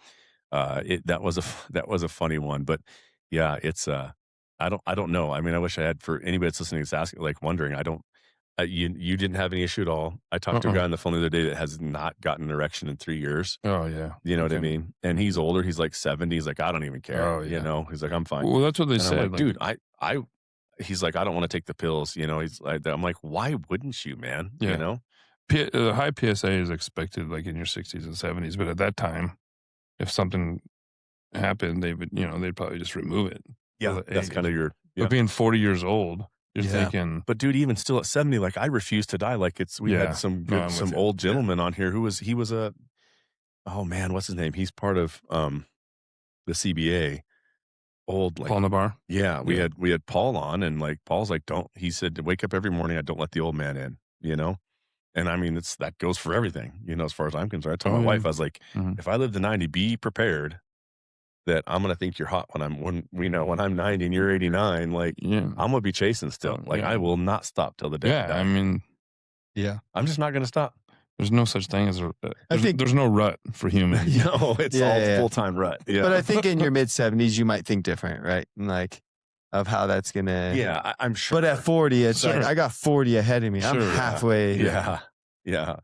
that was a funny one. But yeah, it's I don't know. I mean, I wish I had, for anybody that's listening, that's asking, like wondering, I don't. You didn't have any issue at all. I talked to a guy on the phone the other day that has not gotten an erection in 3 years. Oh yeah. You know what I mean? And he's older. He's like 70. He's like, I don't even care. Oh, yeah. You know, he's like, I'm fine. Well, that's what they And I'm said. like, dude, he's like, I don't want to take the pills. You know, I'm like, why wouldn't you, man? Yeah. You know? High PSA is expected like in your 60s and 70s, but at that time, if something happened, they would, you know, they'd probably just remove it. Yeah, that's kind of your. Yeah. But being 40 years old, you're thinking. But dude, even still at 70, like I refuse to die. Like we had some old gentleman on here who he was a, oh man, what's his name? He's part of the CBA. Old, like Paul Nabar. Yeah, we had Paul on, and like Paul's like, he said to wake up every morning, I don't let the old man in, you know? And I mean, that goes for everything, you know, as far as I'm concerned. I told my wife, I was like, if I live to 90, be prepared that I'm gonna think you're hot when I'm 90 and you're 89. Like, I'm gonna be chasing still. Like, I will not stop till the day I die. I mean, I'm just not gonna stop. There's no such thing as there's no rut for humans. No, it's all full-time rut. Yeah. But I think in your mid-70s, you might think different, right? Like, of how that's gonna. Yeah, I'm sure. But at 40, it's like, I got 40 ahead of me. I'm halfway. Yeah.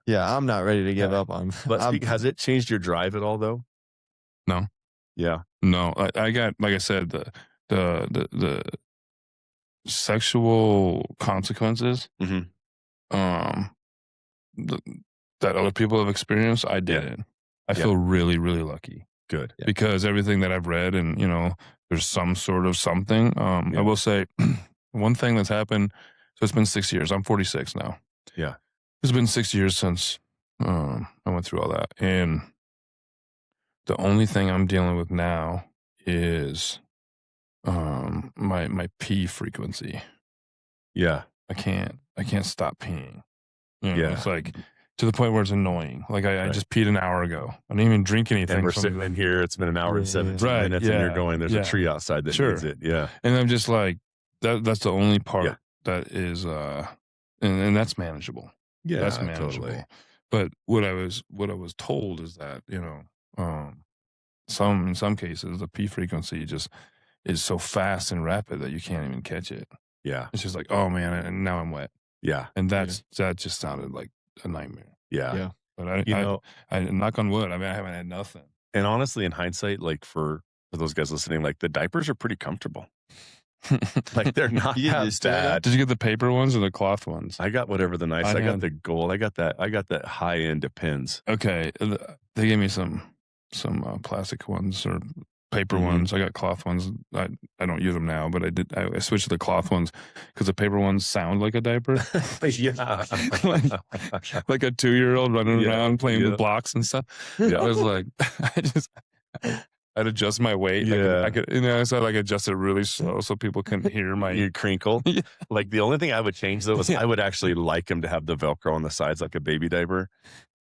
I'm not ready to give up on. But has it changed your drive at all, though? No. Yeah. No, I got, like I said, the sexual consequences that other people have experienced, I didn't. I feel really, really lucky. Good. Because everything that I've read, and, you know, there's some sort of something. I will say one thing that's happened. So it's been 6 years. I'm 46 now. Yeah. It's been 6 years since I went through all that. And the only thing I'm dealing with now is my pee frequency. Yeah. I can't stop peeing. You know, Yeah. It's like to the point where it's annoying. Like I just peed an hour ago. I didn't even drink anything. And we're sitting in here. It's been an hour and 17 minutes, and you're going, there's a tree outside that needs it. Yeah. And I'm just like, that's the only part that is, and that's manageable. Yeah, that's manageable. Totally. But what I was told is that, you know, in some cases, the pee frequency just is so fast and rapid that you can't even catch it. Yeah. It's just like, oh man, and now I'm wet. Yeah. And that just sounded like a nightmare. Yeah. But I knock on wood, I mean, I haven't had nothing. And honestly, in hindsight, like for those guys listening, like the diapers are pretty comfortable. Like they're not that bad. Did you get the paper ones or the cloth ones? I got whatever the nice. I got the gold. I got that high end Depends. Okay, they gave me some plastic ones or paper ones. I got cloth ones. I don't use them now, but I switched to the cloth ones because the paper ones sound like a diaper. Yeah, like a 2-year-old running around playing with blocks and stuff. Yeah, I was like, I'd adjust my weight. Yeah. I could, so I like adjust it really slow so people couldn't hear my. You crinkle. Yeah. Like the only thing I would change though is Yeah. I would actually like him to have the Velcro on the sides like a baby diaper,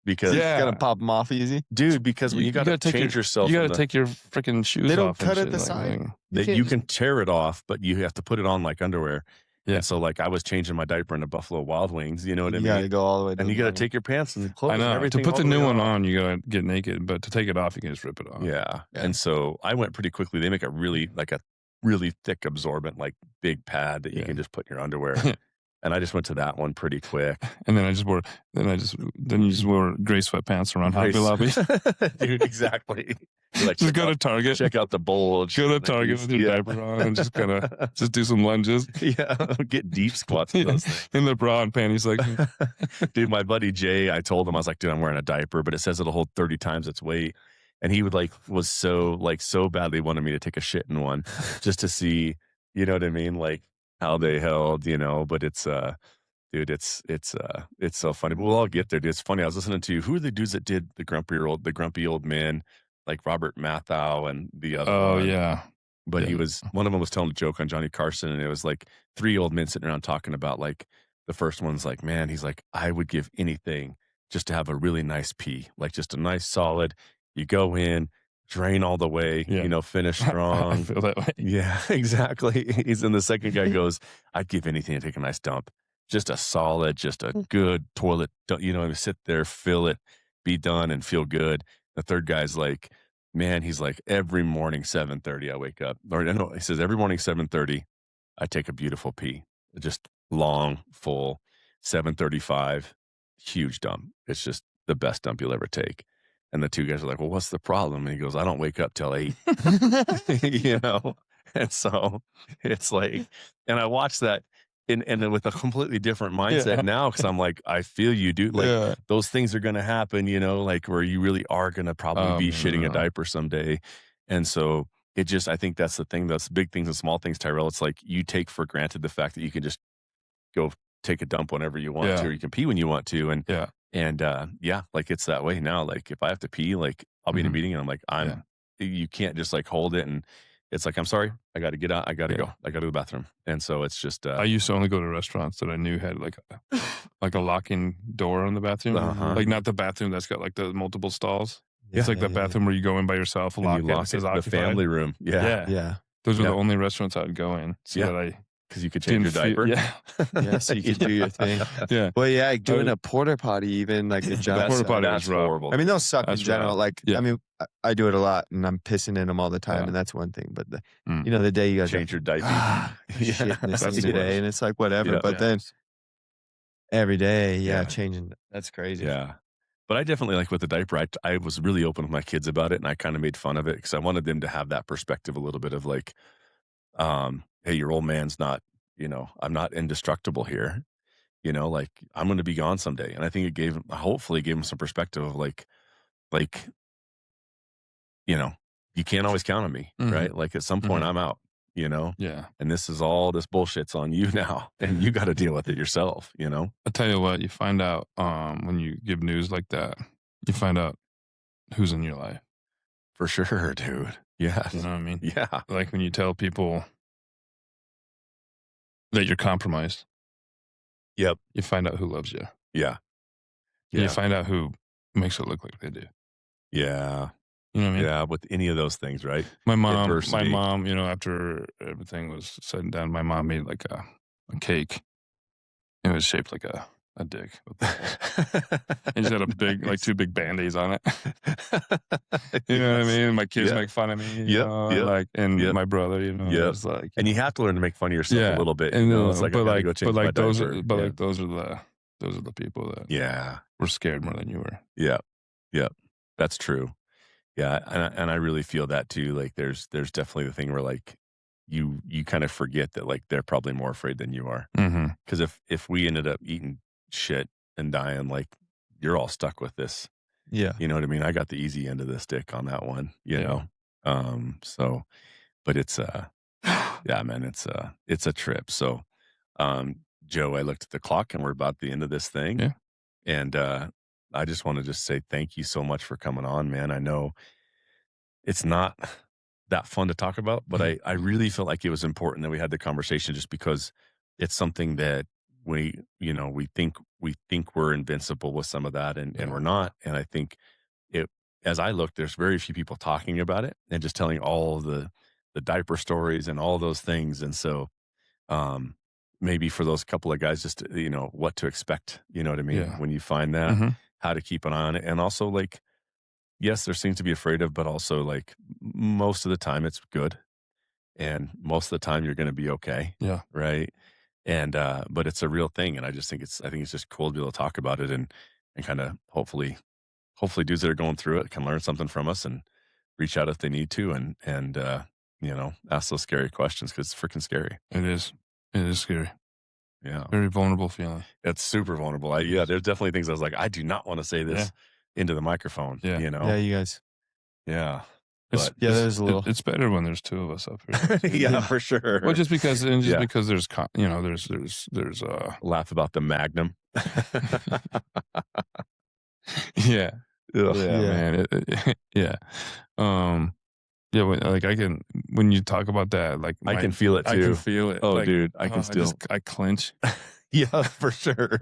because Yeah. Gotta pop them off easy. dude, because when you gotta take change yourself, you gotta take your freaking shoes They don't off. and cut at shit, the like, side. like- that you can tear it off, but you have to put it on like underwear. Yeah. And so like I was changing my diaper into Buffalo Wild Wings, you know what I You mean? gotta go all the way. And you got to take your pants and clothes I and know. To everything. put all the way new one off. on, you gotta get naked, but to take it off, you can just rip it off. Yeah. Yeah. And so I went pretty quickly. They make a really thick absorbent, like big pad that you Yeah. can just put in your underwear. And I just went to that one pretty quick. And then you just wore gray sweatpants around Hobby Lobby. Dude, exactly. You're like, Just go to Target. check out the bulge. Go to Target with your diaper on and just kind of just do some lunges. Yeah, get deep squats with those things. In the bra and panties section. Dude, my buddy Jay, I told him, I was like, dude, I'm wearing a diaper, but it says it'll hold 30 times its weight. And he was so badly wanted me to take a shit in one just to see, you know what I mean? Like how they held, but it's, dude, it's so funny. But we'll all get there, dude. It's funny. I was listening to, who are the dudes that did the grumpy old men, like Robert Mathau and the other Oh, one. yeah. But Yeah. one of them was telling a joke on Johnny Carson, and it was like 3 old men sitting around talking about, like, the first one's like, man, he's like, I would give anything just to have a really nice pee, like just a nice solid, you go in, drain all the way, Yeah. finish I strong. feel that way. Yeah, exactly. He's in the second guy goes, I'd give anything to take a nice dump. Just a solid, just a good toilet, sit there, fill it, be done and feel good. The third guy's like, man, he's like, every morning, 7:30, I wake up. Or no, he says, every morning, 7:30, I take a beautiful pee. Just long, full, 7:35, huge dump. It's just the best dump you'll ever take. And the 2 guys are like, well, what's the problem? And he goes, I don't wake up till 8. And so it's like, and I watched that and with a completely different mindset now, because I'm like, I feel you, dude. Like those things are going to happen, like where you really are going to probably be shitting a diaper someday. And so I think that's the thing. That's big things and small things, Tyrel. It's like you take for granted the fact that you can just go take a dump whenever you want to, or you can pee when you want to. And like it's that way now. Like if I have to pee, like I'll be in a meeting and I'm like, you can't just like hold it. And it's like, I'm sorry, I got to get out. I got to go. I got to go to the bathroom. And so it's just, I used to only go to restaurants that I knew had like a locking door on the bathroom. Like not the bathroom that's got like the multiple stalls. It's like the bathroom where you go in by yourself, lock you lock it, the family room. Yeah. Those are the only restaurants I would go in. So that because you could change your diaper. Yeah, so you could do your thing. Yeah. Well, yeah, like doing a porta potty, even like a giant porta potty that's is rough. horrible. I mean, those suck That's in general. rough. Like, Yeah. I mean, I do it a lot, and I'm pissing in them all the time, and that's one thing. But the day you guys change your diaper. shit in this That's thing the today, worst. and it's like whatever. Yeah. But then every day, Yeah. changing. That's crazy. Yeah. But I definitely like with the diaper, I was really open with my kids about it, and I kind of made fun of it because I wanted them to have that perspective a little bit of like, hey, your old man's not, I'm not indestructible here. Like I'm going to be gone someday. And I think it hopefully gave him some perspective of like, you can't always count on me, right? Like at some point I'm out, Yeah. and this bullshit's on you now, and you got to deal with it yourself, I'll tell you what, you find out when you give news like that, you find out who's in your life. For sure, dude. Yeah. You know what I mean? Yeah. Like when you tell people that you're compromised. Yep. You find out who loves you. Yeah. You find out who makes it look like they do. Yeah. You know what I mean? Yeah. With any of those things, right? My mom, Adversity. after everything was said and done, my mom made like a cake. It was shaped like a dick. And she had a big, like 2 big band-aids on it. You know what I mean? My kids make fun of me. My brother, it's like, and you have to learn to make fun of yourself a little bit. And it's like, I gotta go change my diaper. those are the people that were scared more than you were. Yeah. Yeah. That's true. Yeah. And I really feel that too. Like there's definitely the thing where like you kind of forget that like they're probably more afraid than you are. Mm-hmm. Because if we ended up eating shit and dying, like you're all stuck with this. Yeah. You know what I mean? I got the easy end of the stick on that one, you know? So, but it's, yeah, man, it's a trip. So, Joe, I looked at the clock and we're about the end of this thing. Yeah. And, I just want to say thank you so much for coming on, man. I know it's not that fun to talk about, but I really felt like it was important that we had the conversation just because it's something that we think we're invincible with some of that, and we're not. And I think it, as I look, there's very few people talking about it and just telling all the diaper stories and all those things. And so maybe for those couple of guys, just what to expect, you know what I mean, when you find that, how to keep an eye on it. And also, like, yes, there's things to be afraid of, but also, like, most of the time it's good, and most of the time you're going to be okay. Yeah. Right. And but it's a real thing, and I think it's just cool to be able to talk about it, and kind of hopefully dudes that are going through it can learn something from us and reach out if they need to, and ask those scary questions, because it's freaking scary. It is scary. Yeah. Very vulnerable feeling. It's super vulnerable. There's definitely things I was like, I do not want to say this into the microphone. Yeah. Yeah, you guys. Yeah. There's a little. It's better when there's two of us up here. Yeah, for sure. Well, just because there's there's laugh about the Magnum. Yeah. Man. Like when you talk about that, like I can feel it too. I can feel it. Oh, like, dude, I can still. I clench. Yeah, for sure.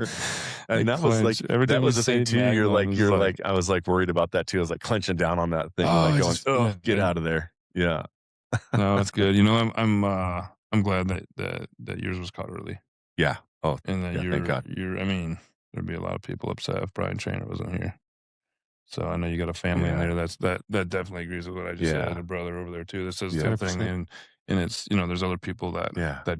And that was like every time that was the thing too. You're like I was like worried about that too. I was like clenching down on that thing, like going, get out of there. Yeah. No, it's good. I'm glad that yours was caught early. Yeah. Oh, and that thank God. I mean, there'd be a lot of people upset if Brian Trainer wasn't here. So I know you got a family in there that definitely agrees with what I just said. I had a brother over there too that says the same thing, and it's there's other people that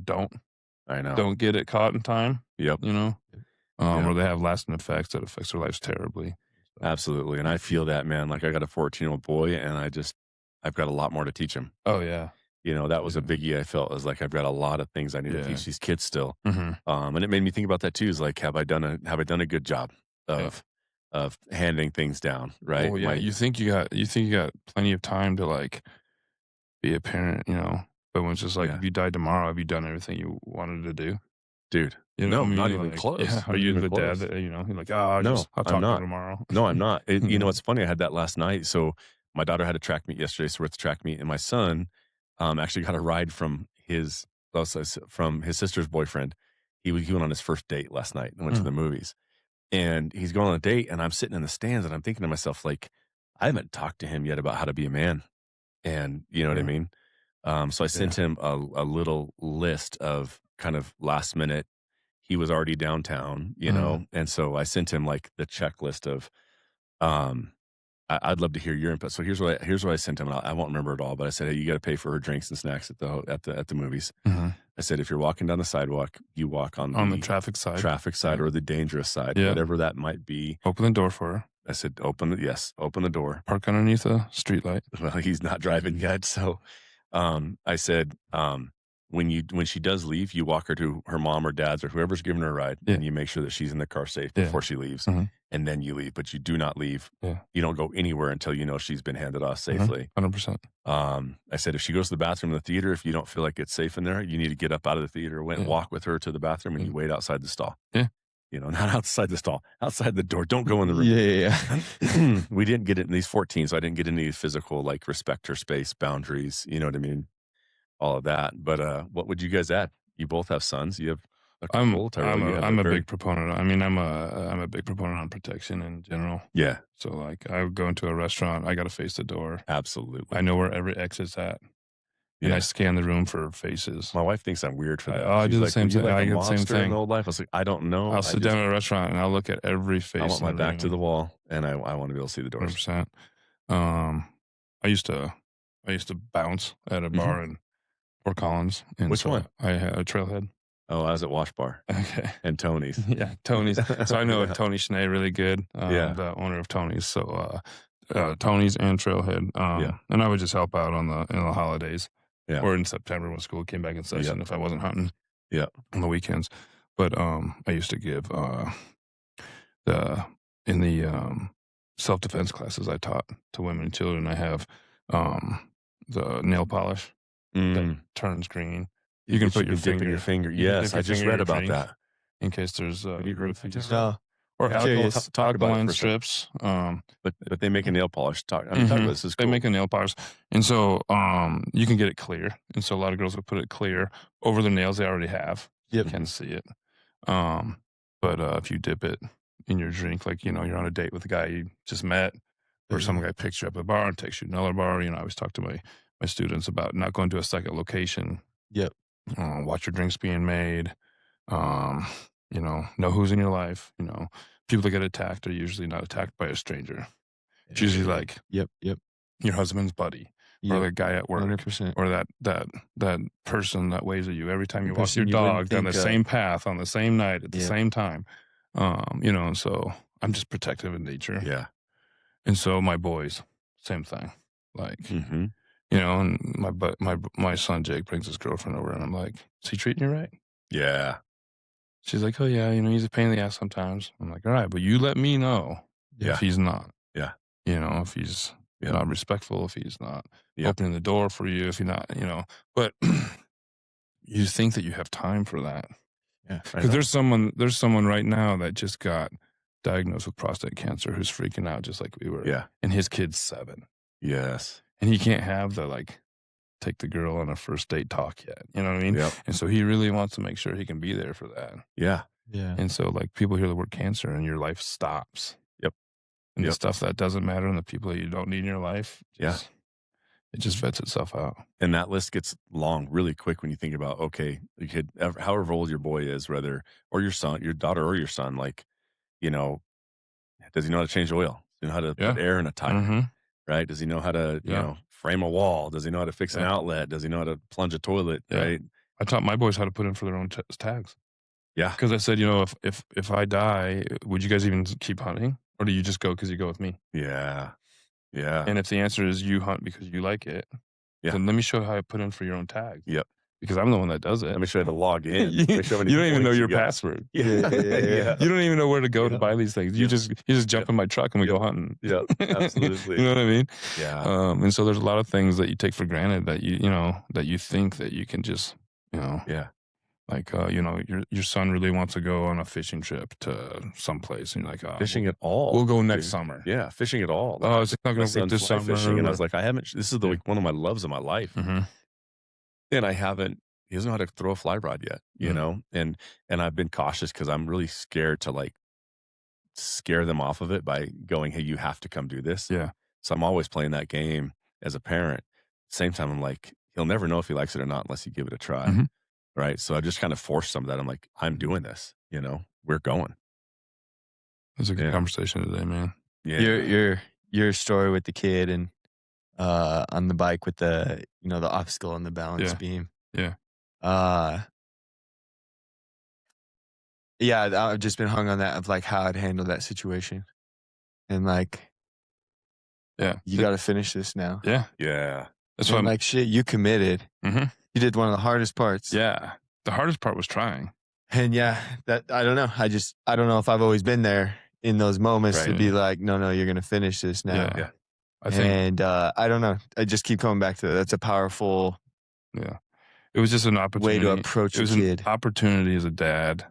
don't get it caught in time. Yep. Or they have lasting effects that affects their lives terribly. Absolutely, and I feel that, man. Like, I got a 14-year-old boy, and I've got a lot more to teach him. Oh yeah. That was a biggie. I felt was like I've got a lot of things I need to teach these kids still. Mm-hmm. And it made me think about that too. Is like, have I done a good job of handing things down? Right. Oh yeah. You think you got plenty of time to like be a parent, but when it's just like, if you died tomorrow, have you done everything you wanted to do? Dude, no, not even close. Yeah. Are you the dad that, you're like, I'll talk to her tomorrow? No, I'm not. It's funny. I had that last night. So my daughter had a track meet yesterday, so we're at the track meet, and my son actually got a ride from his sister's boyfriend. He went on his first date last night and went to the movies, and he's going on a date, and I'm sitting in the stands, and I'm thinking to myself, like, I haven't talked to him yet about how to be a man, and you know what I mean? So I sent him a little list of kind of last minute. He was already downtown, and so I sent him like the checklist of, I'd love to hear your input. So here's what I sent him. I won't remember it all, but I said, hey, you got to pay for her drinks and snacks at the movies. Mm-hmm. I said, if you're walking down the sidewalk, you walk on the traffic side, or the dangerous side, whatever that might be. Open the door for her. I said, open the door. Park underneath a streetlight. Well, he's not driving yet, so I said, when she does leave, you walk her to her mom or dad's or whoever's giving her a ride, and you make sure that she's in the car safe before she leaves, and then you leave. But you do not leave. Yeah. You don't go anywhere until she's been handed off safely. 100%. I said, if she goes to the bathroom in the theater, if you don't feel like it's safe in there, you need to get up out of the theater, walk with her to the bathroom, and you wait outside the stall. Yeah. Not outside the stall, outside the door. Don't go in the room. Yeah. We didn't get it in these 14, so I didn't get any physical, like, respect her space, boundaries. You know what I mean? All of that. But what would you guys add? You both have sons. You have a couple. I'm a big proponent. I mean, I'm a big proponent on protection in general. Yeah. So like, I would go into a restaurant, I got to face the door. Absolutely. I know where every exit's at. And I scan the room for faces. My wife thinks I'm weird for that. I do the same thing. I get the same thing. In old life, I was like, I don't know. I'll sit down at a restaurant and I'll look at every face. I want my back to the wall, and I want to be able to see the doors. 100%. I used to bounce at a bar in Fort Collins. And which one? I had a Trailhead. Oh, I was at Wash Bar. Okay. And Tony's. Yeah, Tony's. So I know Tony Schnee really good. The owner of Tony's. So Tony's and Trailhead. And I would just help out in the holidays. Yeah. Or in September when school came back in session if I wasn't hunting. Yeah. On the weekends. But I used to give in the self-defense classes I taught to women and children, I have the nail polish that turns green. You can put your finger in your finger. Yes, I just read about that. In case there's have you heard of just, no. or Yeah, Curious. talk about it alkaline for a second. strips. But they make a nail polish. Talk about this. Is They cool. make a nail polish, and so you can get it clear, and so a lot of girls will put it clear over the nails they already have. Yep. You can see it. But if you dip it in your drink, like you're on a date with a guy you just met, or some guy picks you up at a bar and takes you to another bar. I always talk to my students about not going to a second location. Yep. Watch your drinks being made. Know who's in your life. People that get attacked are usually not attacked by a stranger. It's usually like Yep. your husband's buddy, or the guy at work, 100%. or that person that waves at you every time you walk person your you wouldn't dog down the think of. same path on the same night at the Yep. same time. And so I'm just protective in nature. Yeah. And so my boys, same thing. Like, Mm-hmm. and my son Jake brings his girlfriend over, and I'm like, is he treating you right? Yeah. She's like, oh yeah, he's a pain in the ass sometimes. I'm like, all right, but you let me know Yeah. if he's not. Yeah. If he's Yeah. not respectful, if he's not Yeah. opening the door for you, if you're not, but you think that you have time for that. Yeah. Because there's someone right now that just got diagnosed with prostate cancer who's freaking out just like we were. Yeah. And his kid's 7. Yes. And he can't have the take the girl on a first date talk yet. You know what I mean? Yep. And so he really wants to make sure he can be there for that. Yeah. Yeah. And so people hear the word cancer and your life stops. Yep. And Yep. the stuff that doesn't matter and the people that you don't need in your life, it just vets itself out. And that list gets long really quick when you think about, okay, you could, however old your boy is, or your son, your daughter or your son, does he know how to change oil? Does he know how to put air in a tire? Mm-hmm. Right? Does he know how to, frame a wall? Does he know how to fix an outlet? Does he know how to plunge a toilet? Yeah. Right? I taught my boys how to put in for their own tags. Yeah. Because I said, if I die, would you guys even keep hunting? Or do you just go because you go with me? Yeah. Yeah. And if the answer is you hunt because you like it, then let me show you how I put in for your own tags. Yep. Because I'm the one that does it. Let me show you how to log in. you don't even know your password. Yeah. You don't even know where to go to buy these things. You just jump in my truck and we go hunting. Yeah, absolutely. You know what I mean? Yeah. And so there's a lot of things that you take for granted that that you think that you can just, Yeah. like, your son really wants to go on a fishing trip to someplace. And you're like, Fishing at all. We'll go next summer. Yeah. Fishing at all. Oh, it's not My going to work son's this fly summer. fishing, and I was like, this is one of my loves of my life. Mm-hmm. And he doesn't know how to throw a fly rod yet, and I've been cautious because I'm really scared to scare them off of it by going, hey, you have to come do this. Yeah. So I'm always playing that game as a parent. At the same time, I'm like, he'll never know if he likes it or not unless you give it a try. Mm-hmm. Right. So I just kind of forced some of that. I'm like, I'm doing this, we're going. It's a good conversation today, man. Yeah. Your story with the kid and on the bike with the the obstacle on the balance beam. Yeah. I've just been hung on that of how I'd handle that situation. And you got to finish this now. Yeah. Yeah. That's why I'm shit, you committed. Mm-hmm. You did one of the hardest parts. Yeah. The hardest part was trying. And that I don't know. I don't know if I've always been there in those moments to be like, no, you're going to finish this now. Yeah. I think. And I don't know. I just keep coming back to that. That's a powerful It was just an opportunity. way to approach it was a kid. An opportunity as a dad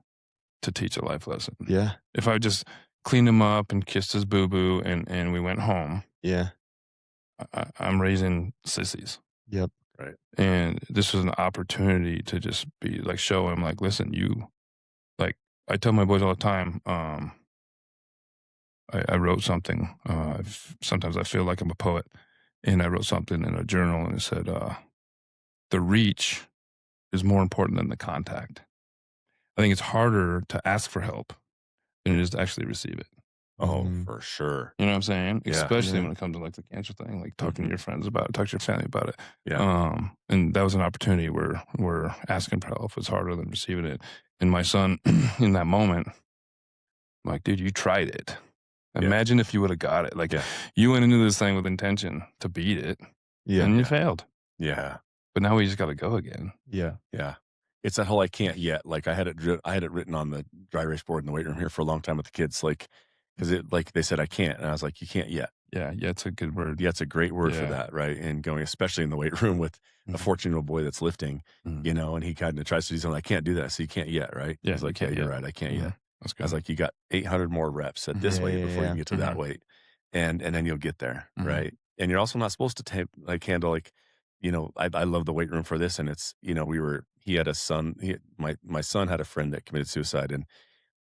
to teach a life lesson. Yeah. If I just cleaned him up and kissed his boo-boo and we went home. Yeah. I'm raising sissies. Yep. Right. And this was an opportunity to just be show him listen, I tell my boys all the time, I wrote something. Sometimes I feel like I'm a poet, and I wrote something in a journal, and it said, the reach is more important than the contact. I think it's harder to ask for help than it is to actually receive it. Oh, for sure. You know what I'm saying? Yeah. Especially when it comes to the cancer thing, talking to your friends about it, talk to your family about it. Yeah. And that was an opportunity where asking for help was harder than receiving it. And my son, in that moment, I'm like, dude, you tried it. Imagine if you would have got it. You went into this thing with intention to beat it, and you failed. Yeah. But now we just got to go again. Yeah. Yeah. It's that whole I can't yet. I had it written on the dry erase board in the weight room here for a long time with the kids. Because they said I can't, and I was like, you can't yet. Yeah, it's a good word. Yeah, it's a great word for that, right? And going, especially in the weight room with a 14-year-old boy that's lifting, and he kind of tries to do something. I can't do that, so you can't yet, right? Yeah, He's like, yeah, you're right, I can't yet. That's I was good. like, you got 800 more reps at this Yeah, weight yeah, before you yeah. can get to that weight. And then you'll get there. Mhm. Right. And you're also not supposed to handle like, I love the weight room for this. And it's, he had a son, my son had a friend that committed suicide,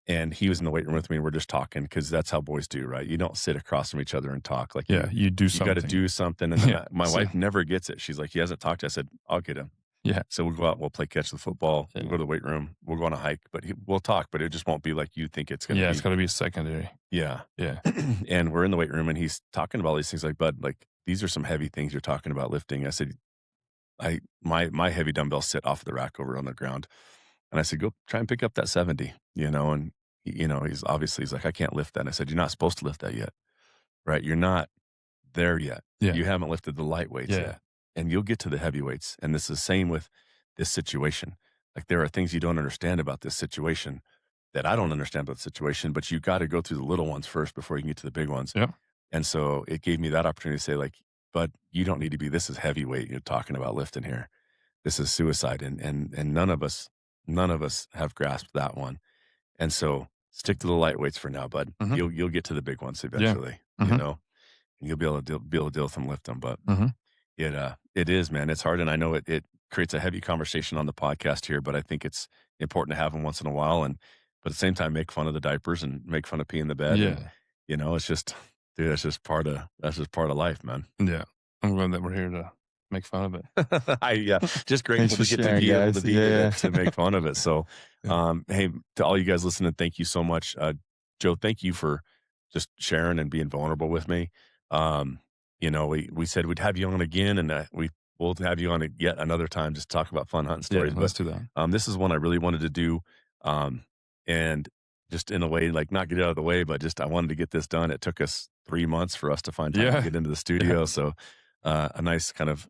and he was in the weight room with me, and we're just talking, because that's how boys do, right? You don't sit across from each other and talk. Like, Yeah, you do you got to something. do something. And then Yeah, my so- wife never gets it. She's like, he hasn't talked to you. I said, I'll get him. Yeah. So we'll go out, we'll play catch the football, we'll Yeah. go to the weight room, we'll go on a hike, but we'll talk, but it just won't be like you think it's going to be. Yeah, it's got to be secondary. Yeah. Yeah. And we're in the weight room, and he's talking about all these things like, Bud, like, these are some heavy things you're talking about lifting. I said, my heavy dumbbells sit off the rack over on the ground. And I said, go try and pick up that 70, and he's like, I can't lift that. And I said, you're not supposed to lift that yet, right? You're not there yet. Yeah. You haven't lifted the light weights yet, and you'll get to the heavy weights. And this is the same with this situation. Like, there are things you don't understand about this situation that I don't understand about the situation, but you got to go through the little ones first before you can get to the big ones. Yep. And so it gave me that opportunity to say, like, Bud, you don't need to be, this is heavyweight you're talking about lifting here. This is suicide. And none of us have grasped that one. And so stick to the lightweights for now, bud. Mhm. You'll get to the big ones eventually, Mhm. and you'll be able to deal with them, lift them. But Mhm. it is, man, it's hard. And I know it creates a heavy conversation on the podcast here, but I think it's important to have them once in a while. But at the same time, make fun of the diapers and make fun of peeing the bed. Yeah. And, it's just, dude, that's just part of life, man. Yeah. I'm glad that we're here to make fun of it. Just grateful Thanks to for get to sharing, be able guys. to be Yeah. to make fun of it. So, hey, to all you guys listening, thank you so much. Joe, thank you for just sharing and being vulnerable with me. We said we'd have you on again, and we'll have you on yet another time just to talk about fun hunting stories. Yeah, let's do that. This is one I really wanted to do, and just in a way, like, not get out of the way, but just I wanted to get this done. It took us 3 months for us to find time to get into the studio. So a nice kind of,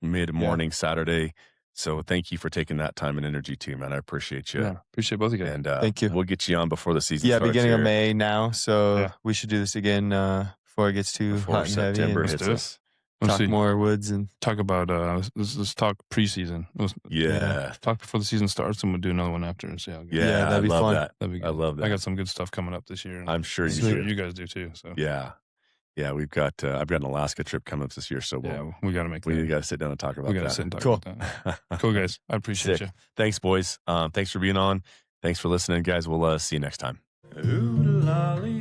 mid-morning Saturday. So thank you for taking that time and energy too, man. I appreciate you. Yeah, appreciate both of you guys. And Thank you. We'll get you on before the season starts. Beginning here, of May now. So Yeah. we should do this again before it gets too before hot and heavy. September And hits do it. us. Let's talk see. more woods and Talk about let's talk preseason. Yeah. Talk before the season starts, and we'll do another one after and see how it goes. Yeah, that'd be I love fun. that. That'd be good. I love that. I got some good stuff coming up this year. And I'm sure you I'm do. sure you guys do too. So Yeah. We've got, I've got an Alaska trip coming up this year. So we got to make we that. got to sit down and talk about We got to that. sit and talk Cool. about that. Cool, guys. I appreciate Sick. you. Thanks, boys. Thanks for being on. Thanks for listening, guys. We'll see you next time. Ooh-la-lolly,